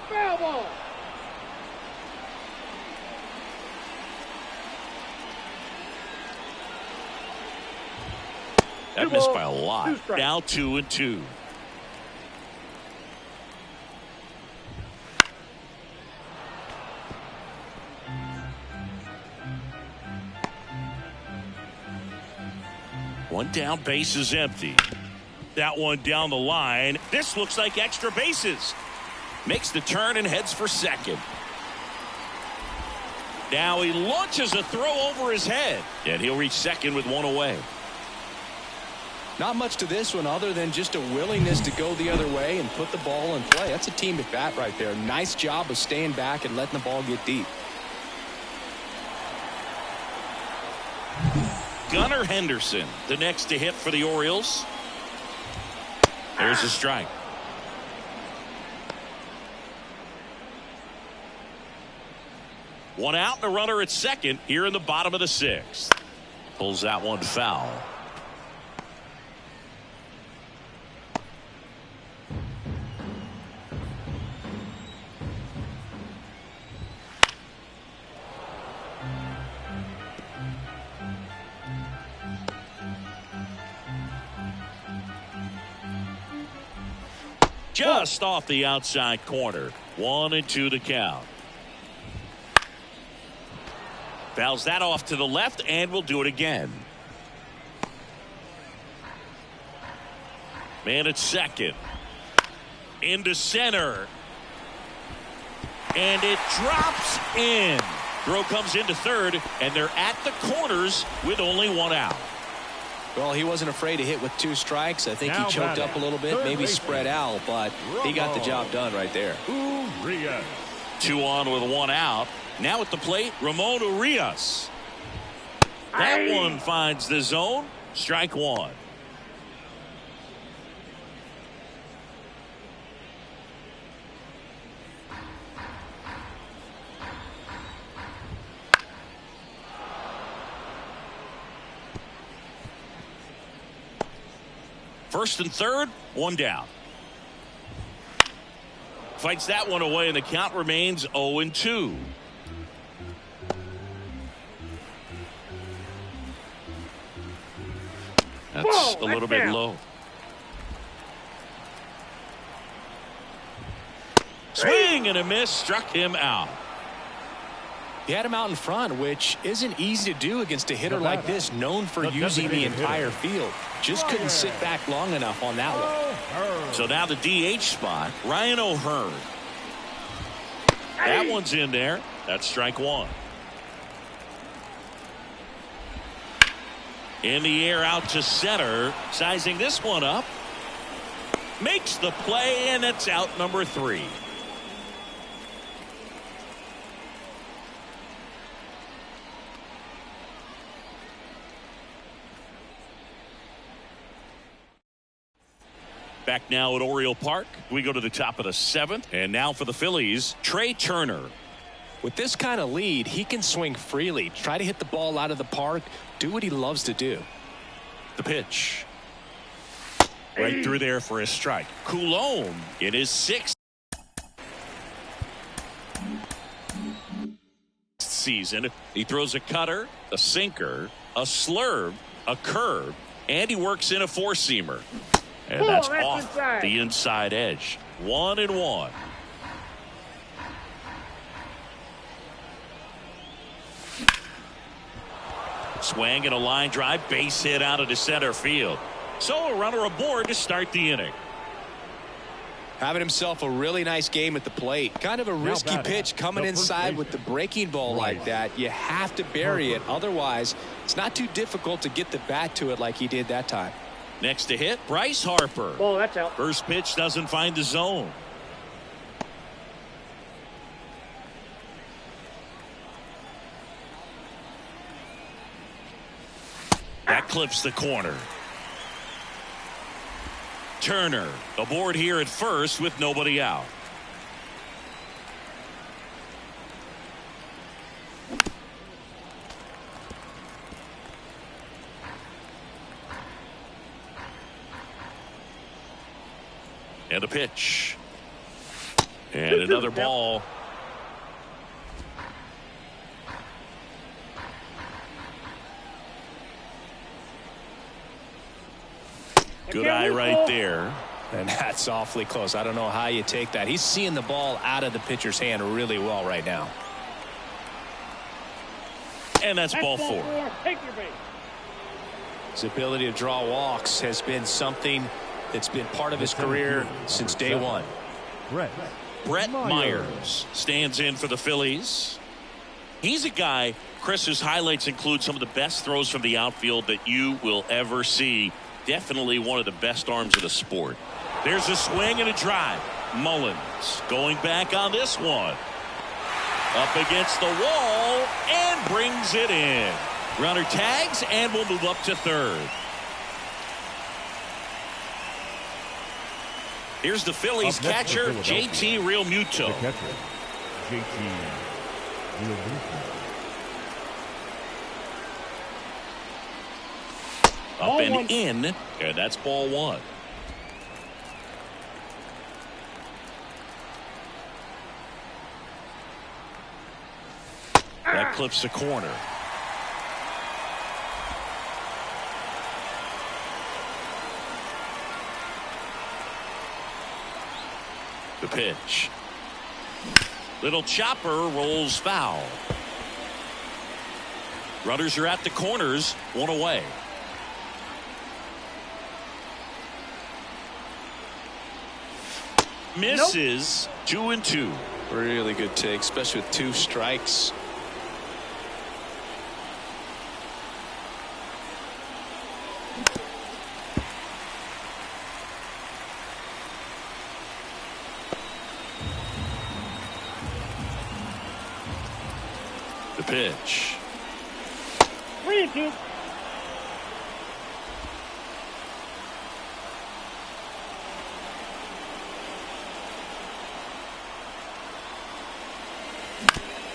Foul ball. That missed by a lot. Now 2-2. One down, base is empty. That one down the line. This looks like extra bases. Makes the turn and heads for second. Now he launches a throw over his head, and he'll reach second with 1 away. Not much to this one other than just a willingness to go the other way and put the ball in play. That's a team at bat right there. Nice job of staying back and letting the ball get deep. Gunnar Henderson, the next to hit for the Orioles. There's a strike. One out and a runner at second here in the bottom of the 6th. Pulls that one foul. Just off the outside corner. 1-2 the count. Fouls that off to the left, and will do it again. Man at second. Into center. And it drops in. Throw comes into third, and they're at the corners with only one out. Well, he wasn't afraid to hit with 2 strikes. I think he choked up a little bit, maybe spread out, but he got the job done right there. 2 on with 1 out. Now at the plate, Ramon Urias. That one finds the zone. Strike 1. First and third, 1 down. Fights that one away, and the count remains 0-2. That's a little bit low. Swing and a miss, struck him out. He had him out in front, which isn't easy to do against a hitter like this, known for using the entire field. Just couldn't sit back long enough on that one. So now the DH spot, Ryan O'Hearn. That one's in there. That's strike 1. In the air out to center. Sizing this one up. Makes the play, and it's out number 3. Back now at Oriole Park. We go to the top of the 7th. And now for the Phillies, Trey Turner. With this kind of lead, he can swing freely. Try to hit the ball out of the park. Do what he loves to do. The pitch. Right through there for a strike. Coulombe in his 6th season. He throws a cutter, a sinker, a slurve, a curve, and he works in a 4-seamer. And that's off the inside edge. 1-1. Swing and a line drive, base hit out into center field. So a runner aboard to start the inning. Having himself a really nice game at the plate. Kind of a risky pitch coming inside with the breaking ball like that. You have to bury it. Otherwise, it's not too difficult to get the bat to it like he did that time. Next to hit, Bryce Harper. Oh, that's out. First pitch doesn't find the zone. That clips the corner. Turner aboard here at first with nobody out. And a pitch. And another ball. Good eye right there. And that's awfully close. I don't know how you take that. He's seeing the ball out of the pitcher's hand really well right now. And that's ball 4. Take your base. His ability to draw walks has been something that's been part of his career since day 1. Brett Myers stands in for the Phillies. He's a guy, Chris, whose highlights include some of the best throws from the outfield that you will ever see. Definitely one of the best arms of the sport. There's a swing and a drive. Mullins going back on this one. Up against the wall and brings it in. Runner tags and will move up to third. Here's the Phillies catcher, JT Realmuto. Up and in, and that's ball 1. That clips the corner. The pitch. Little chopper rolls foul. Runners are at the corners, one away. Misses. Nope. 2-2. Really good take, especially with 2 strikes. The pitch. 3-2.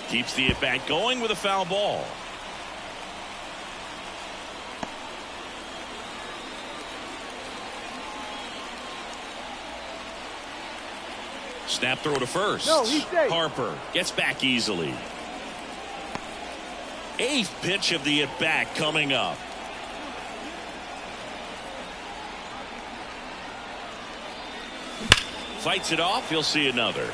Keeps the at-bat going with a foul ball. Snap throw to first. No, he's safe. Harper gets back easily. 8th pitch of the at-bat coming up. Fights it off. He'll see another.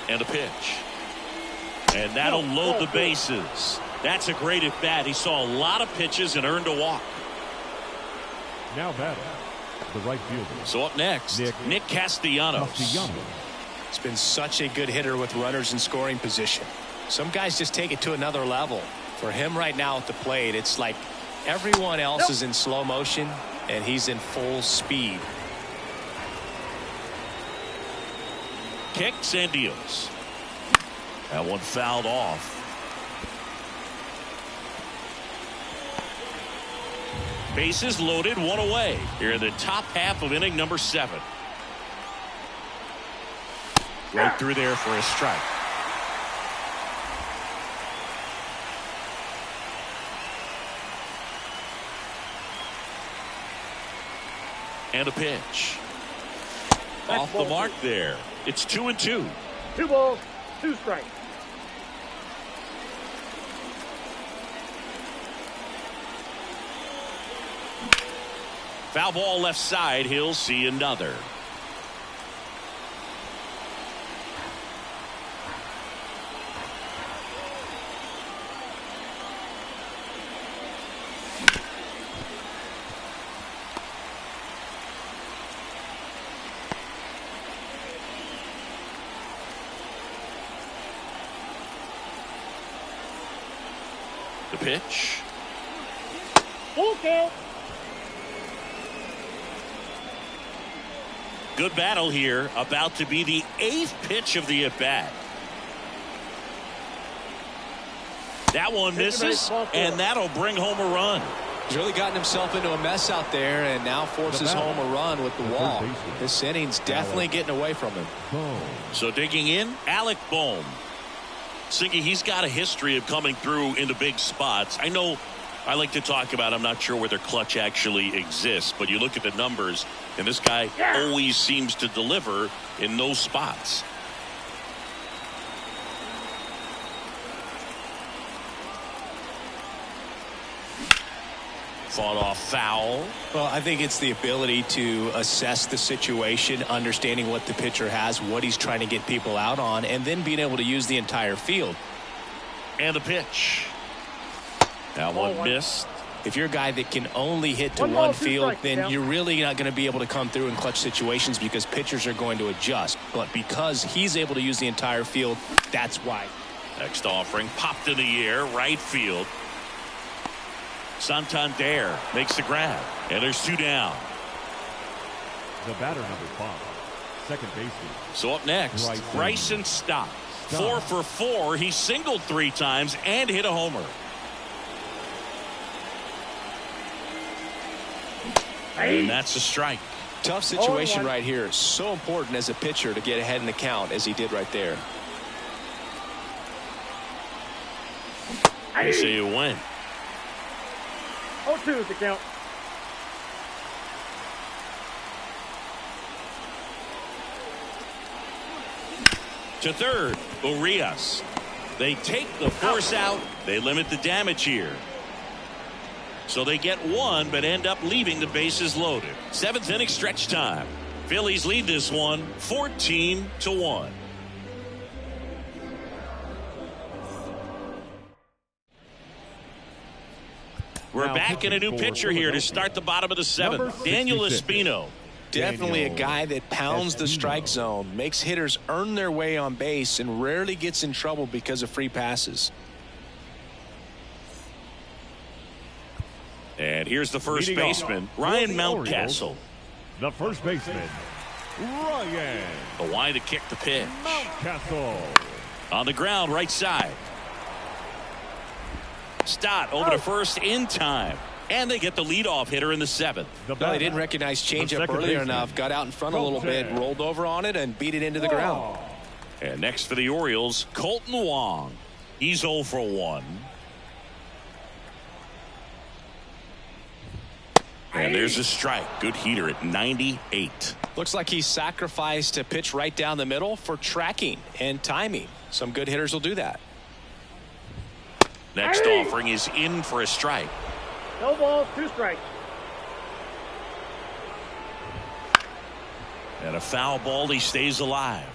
And a pitch. And that'll load the bases. That's a great at bat. He saw a lot of pitches and earned a walk. Now batting, the right fielder. So up next, Nick Castellanos. It's been such a good hitter with runners in scoring position. Some guys just take it to another level. For him right now at the plate, it's like everyone else is in slow motion and he's in full speed. Kicks and deals. That one fouled off. Bases loaded, one away. Here in the top half of inning number 7. Right through there for a strike. And a pitch. Off the mark there. It's 2-2. 2 balls, 2 strikes. Foul ball left side. He'll see another. The pitch. Full count. Good battle here. About to be the 8th pitch of the at-bat. That one misses, and that'll bring home a run. He's really gotten himself into a mess out there and now forces home a run with the walk. This inning's definitely getting away from him. So digging in, Alec Bohm. Singy, he's got a history of coming through into big spots. I know I like to talk about, I'm not sure whether clutch actually exists, but you look at the numbers, and this guy always seems to deliver in those spots. Fought off foul. Well, I think it's the ability to assess the situation, understanding what the pitcher has, what he's trying to get people out on, and then being able to use the entire field. And a pitch. That one missed. If you're a guy that can only hit to one field, then you're really not going to be able to come through in clutch situations because pitchers are going to adjust. But because he's able to use the entire field, that's why. Next offering popped in the air, right field. Santander makes the grab, and there's 2 down. The batter number 5, second baseman. So up next, Bryson Stott. 4 for 4. He singled 3 times and hit a homer. And that's a strike. Tough situation right here. So important as a pitcher to get ahead in the count as he did right there. They say you win. 0-2 is the count. To third, Urias. They take the force out. They limit the damage here. So they get one, but end up leaving the bases loaded. 7th inning stretch time. Phillies lead this one 14-1. We're back in a new pitcher here to start the bottom of the 7th. Daniel Espino. Definitely a guy that pounds the strike zone, makes hitters earn their way on base, and rarely gets in trouble because of free passes. And here's the first baseman, Ryan Mountcastle. The first baseman, Ryan. The wind to kick the pitch. Mountcastle. On the ground, right side. Stott over to first in time. And they get the leadoff hitter in the 7th. No, they didn't recognize changeup earlier enough. Got out in front a little bit, rolled over on it, and beat it into the ground. And next for the Orioles, Colton Wong. He's 0 for 1. And there's a strike. Good heater at 98. Looks like he sacrificed a pitch right down the middle for tracking and timing. Some good hitters will do that. Next offering is in for a strike. No balls, 2 strikes. And a foul ball, he stays alive.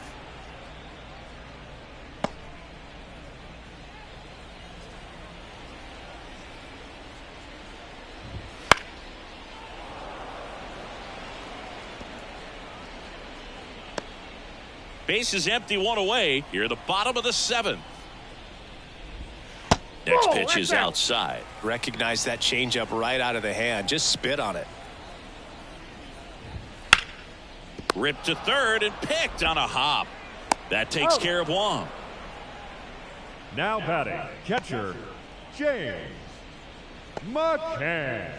Base is empty, 1 away. Here at the bottom of the 7th. Next pitch is outside. Recognize that changeup right out of the hand. Just spit on it. Ripped to third and picked on a hop. That takes care of Wong. Now batting, catcher, James McCann.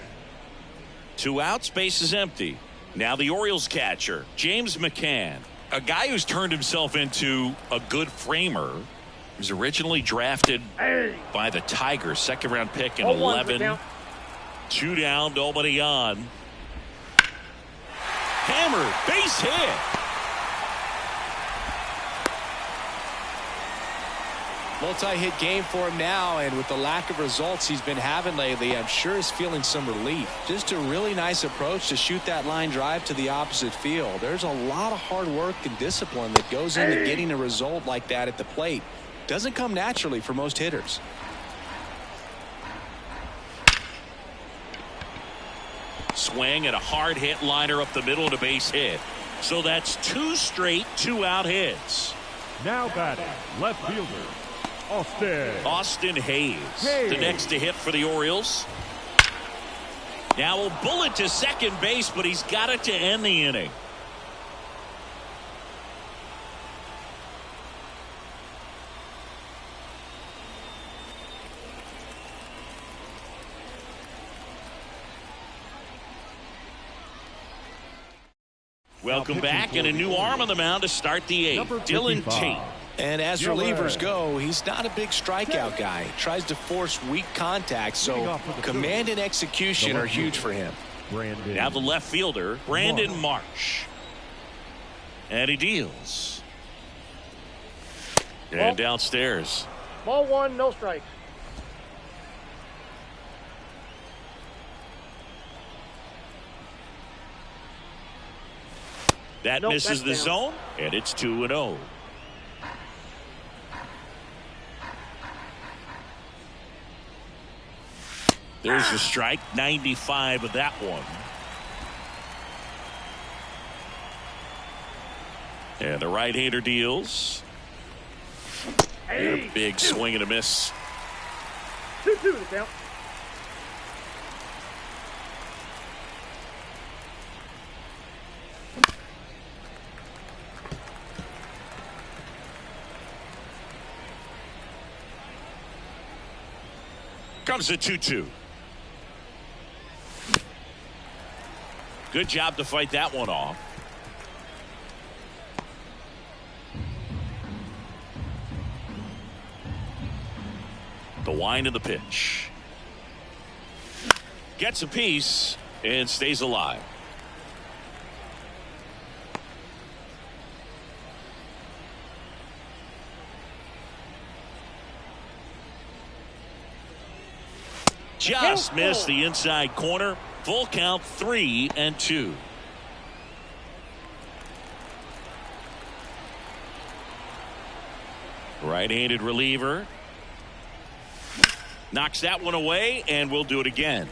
2 outs, base is empty. Now the Orioles catcher, James McCann. A guy who's turned himself into a good framer. He was originally drafted by the Tigers, 2nd round pick in 11. 2 down, nobody on. Hammered, base hit. Multi-hit game for him now, and with the lack of results he's been having lately, I'm sure he's feeling some relief. Just a really nice approach to shoot that line drive to the opposite field. There's a lot of hard work and discipline that goes into getting a result like that at the plate. Doesn't come naturally for most hitters. Swing and a hard hit liner up the middle of the base hit. So that's 2 straight 2-out hits. Now batting, left fielder, Austin Hayes. The next to hit for the Orioles. Now a bullet to second base, but he's got it to end the inning. Welcome back, and a new arm on the mound to start the 8th. Dylan Tate. And as relievers go, he's not a big strikeout guy. He tries to force weak contact, so command and execution are huge for him. Now the left fielder, Brandon Marsh. And he deals. And downstairs. Ball 1, no strikes. That misses the zone, and it's 2-0. There's a strike, 95 of that one. And the right-hander deals. And a big swing and a miss. 2-2 the count. Comes a 2-2. Good job to fight that one off. The wind of the pitch. Gets a piece and stays alive. Just missed the inside corner. Full count, 3-2. Right-handed reliever. Knocks that one away, and we'll do it again.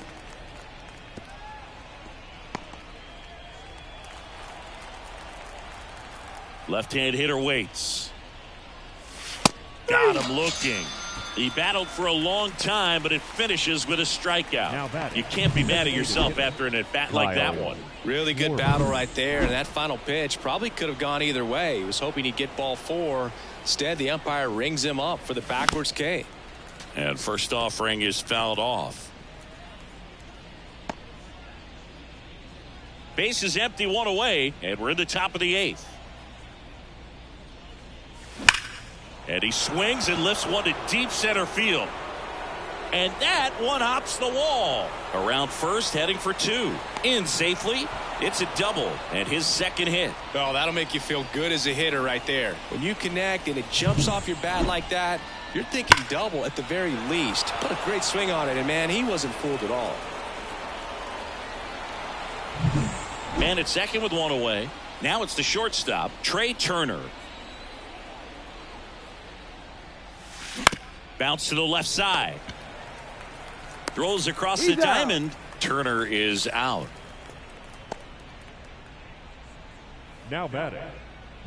Left-hand hitter waits. Got him looking. He battled for a long time, but it finishes with a strikeout. You can't be mad at yourself after an at-bat like that one. Really good battle right there, and that final pitch probably could have gone either way. He was hoping he'd get ball 4. Instead, the umpire rings him up for the backwards K. And first offering is fouled off. Base is empty, 1 away, and we're in the top of the 8th. And he swings and lifts one to deep center field. And that one hops the wall. Around first, heading for 2. In safely. It's a double and his second hit. Oh, that'll make you feel good as a hitter right there. When you connect and it jumps off your bat like that, you're thinking double at the very least. Put a great swing on it, and man, he wasn't fooled at all. Man at second with 1 away. Now it's the shortstop, Trey Turner. Bounce to the left side. Throws across the diamond. Turner is out. Now batting,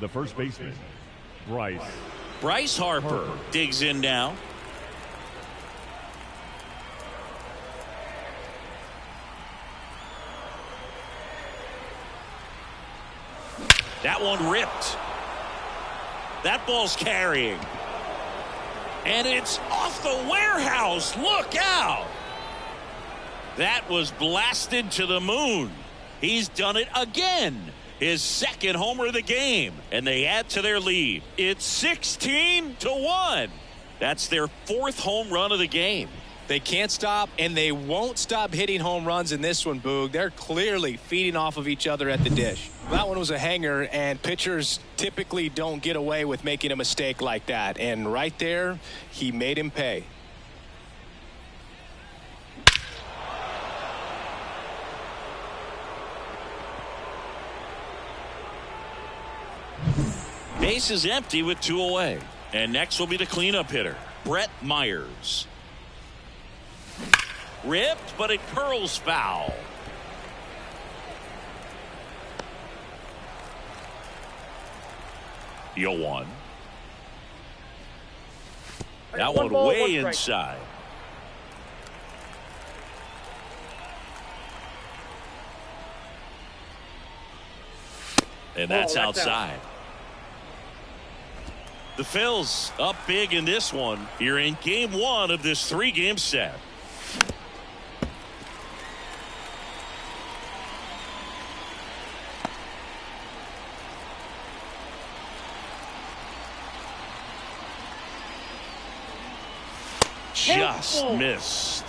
the first baseman, Bryce Harper digs in now. That one ripped. That ball's carrying. And it's off the warehouse. Look out. That was blasted to the moon. He's done it again. His second homer of the game. And they add to their lead. It's 16-1. That's their 4th home run of the game. They can't stop, and they won't stop hitting home runs in this one, Boog. They're clearly feeding off of each other at the dish. That one was a hanger, and pitchers typically don't get away with making a mistake like that. And right there, he made him pay. Base is empty with 2 away. And next will be the cleanup hitter, Brett Myers. Ripped, but it curls foul. Deal 1. That one way inside. And that's outside. The Phils up big in this one. You're in game 1 of this 3-game set. Just missed.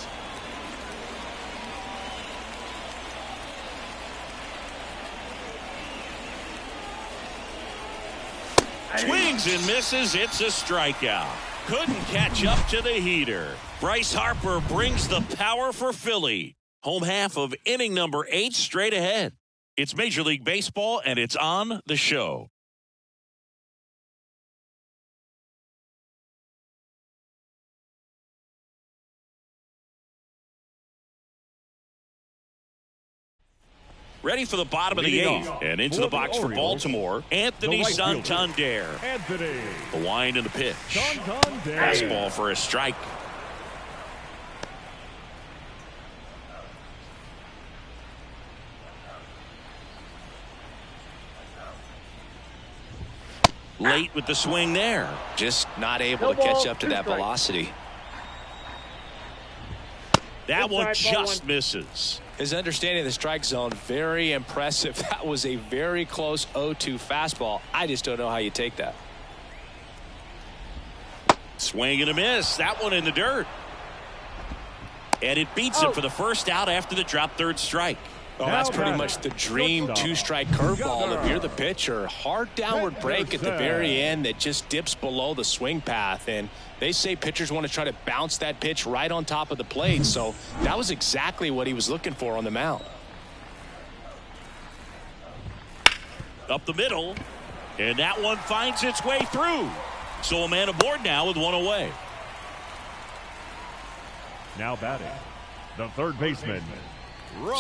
Swings and misses. It's a strikeout. Couldn't catch up to the heater. Bryce Harper brings the power for Philly. Home half of inning number 8 straight ahead. It's Major League Baseball, and it's on the show. Ready for the bottom of the 8th. And into the box for Baltimore, Anthony Santander. The wind and the pitch. Fastball for a strike. Late with the swing there. Just not able to catch up to that velocity. That one just misses. His understanding of the strike zone, very impressive. That was a very close 0-2 fastball. I just don't know how you take that. Swing and a miss. That one in the dirt. And it beats him for the first out after the drop 3rd strike. Well, that's pretty much the dream two-strike curveball if you're the pitcher. Hard downward break at the very end that just dips below the swing path. And they say pitchers want to try to bounce that pitch right on top of the plate. So that was exactly what he was looking for on the mound. Up the middle. And that one finds its way through. So a man aboard now with one away. Now batting, the third baseman.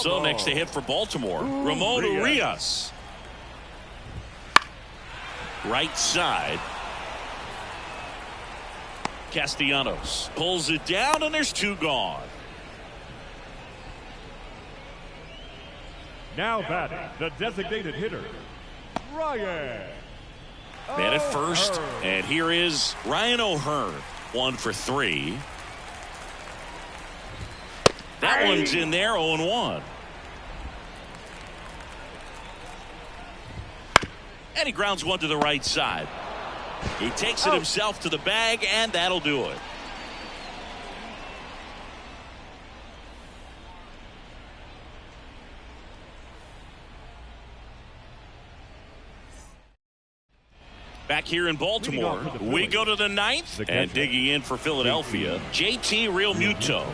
So next to hit for Baltimore, Ramon Urias. Right side. Castellanos pulls it down, and there's two gone. Now batting, the designated hitter, Ryan. Man at first, and here is Ryan O'Hearn. 1 for 3. That one's in there, 0-1. And he grounds one to the right side. He takes it himself to the bag, and that'll do it. Back here in Baltimore, we go to the ninth, and digging in for Philadelphia, JT Realmuto.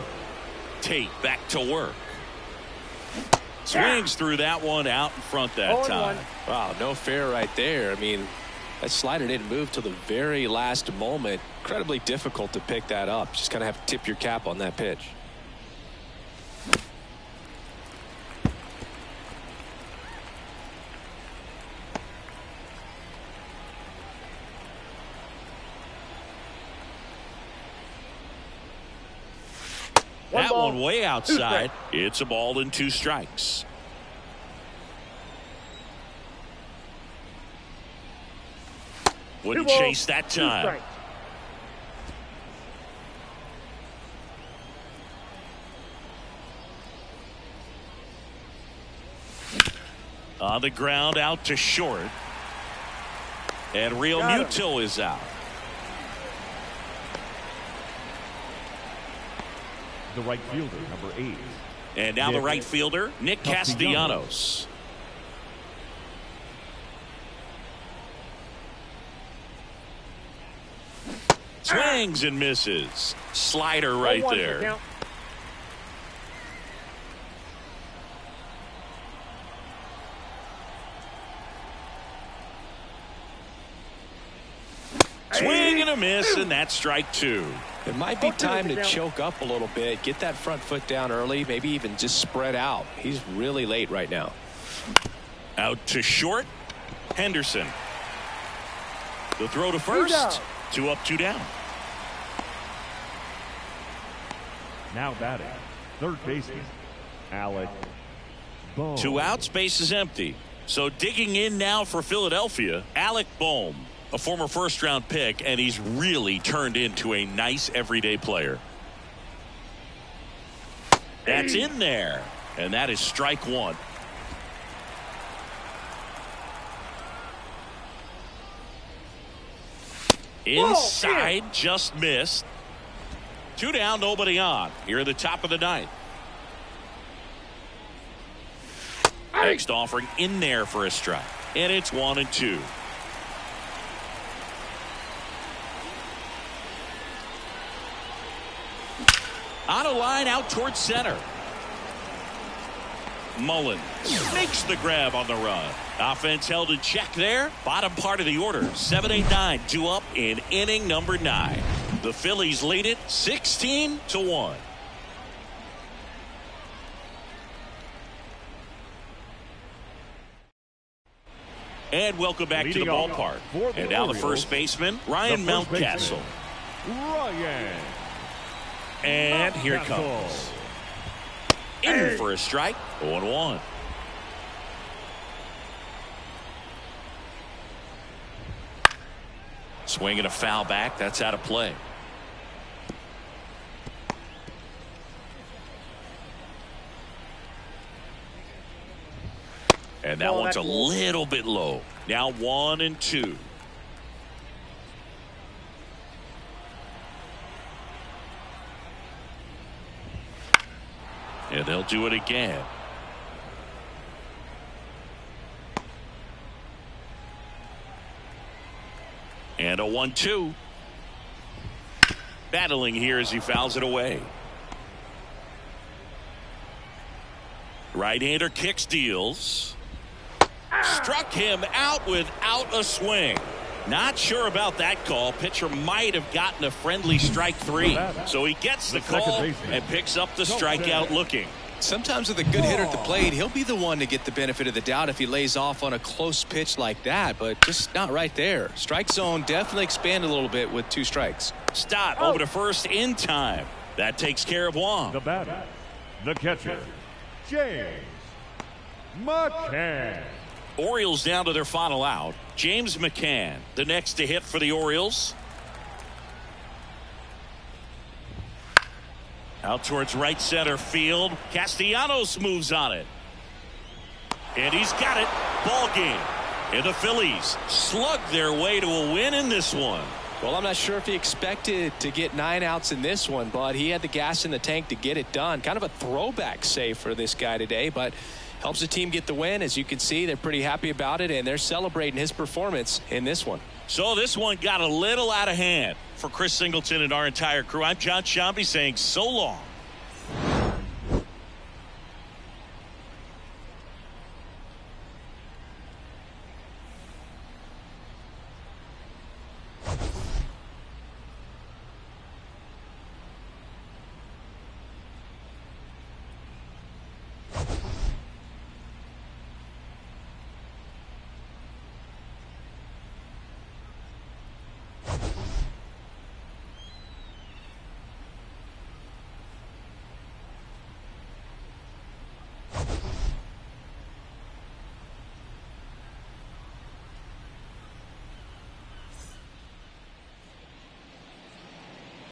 Tate back to work. Swings through that one out in front that time. Wow, no fair right there. I mean, that slider didn't move till the very last moment. Incredibly difficult to pick that up. Just kind of have to tip your cap on that pitch. That one way outside. It's a ball and 2 strikes. Wouldn't chase that time. On the ground out to short. And Realmuto is out. The right fielder, number 8. And now the right fielder, Nick Castellanos. Swings and misses. Slider right there. Swing and a miss, and that's strike 2. It might be time to choke up a little bit, get that front foot down early, maybe even just spread out. He's really late right now. Out to short, Henderson. The throw to first, 2 up, 2 down. Now batting, third baseman, Alec Bohm. 2 outs, base is empty. So digging in now for Philadelphia, Alec Bohm. A former first-round pick, and he's really turned into a nice everyday player. That's in there, and that is strike 1. Inside, just missed. 2 down, nobody on. Here at the top of the ninth. Next offering in there for a strike, and it's 1-2. On a line out towards center. Mullen makes the grab on the run. Offense held in check there. Bottom part of the order. 7-8-9 due up in inning number 9. The Phillies lead it 16-1. And welcome back to the ballpark. And now the first baseman, Ryan Mountcastle. Ryan. And here it comes. In for a strike. 0-1. Swing and a foul back. That's out of play. And that one's a little bit low. Now 1-2. And they'll do it again. And a 1-2. Battling here as he fouls it away. Right-hander kicks, deals. Struck him out without a swing. Not sure about that call. Pitcher might have gotten a friendly strike 3. So he gets the call and picks up the strikeout looking. Sometimes with a good hitter at the plate, he'll be the one to get the benefit of the doubt if he lays off on a close pitch like that, but just not right there. Strike zone definitely expanded a little bit with 2 strikes. Stott over to first in time. That takes care of Wong. The batter, the catcher, James McCann. Orioles down to their final out. James McCann, the next to hit for the Orioles. Out towards right center field. Castellanos moves on it. And he's got it. Ball game. And the Phillies slug their way to a win in this one. Well, I'm not sure if he expected to get 9 outs in this one, but he had the gas in the tank to get it done. Kind of a throwback save for this guy today, but helps the team get the win. As you can see, they're pretty happy about it, and they're celebrating his performance in this one. So this one got a little out of hand. For Chris Singleton and our entire crew, I'm John Sciambi saying so long.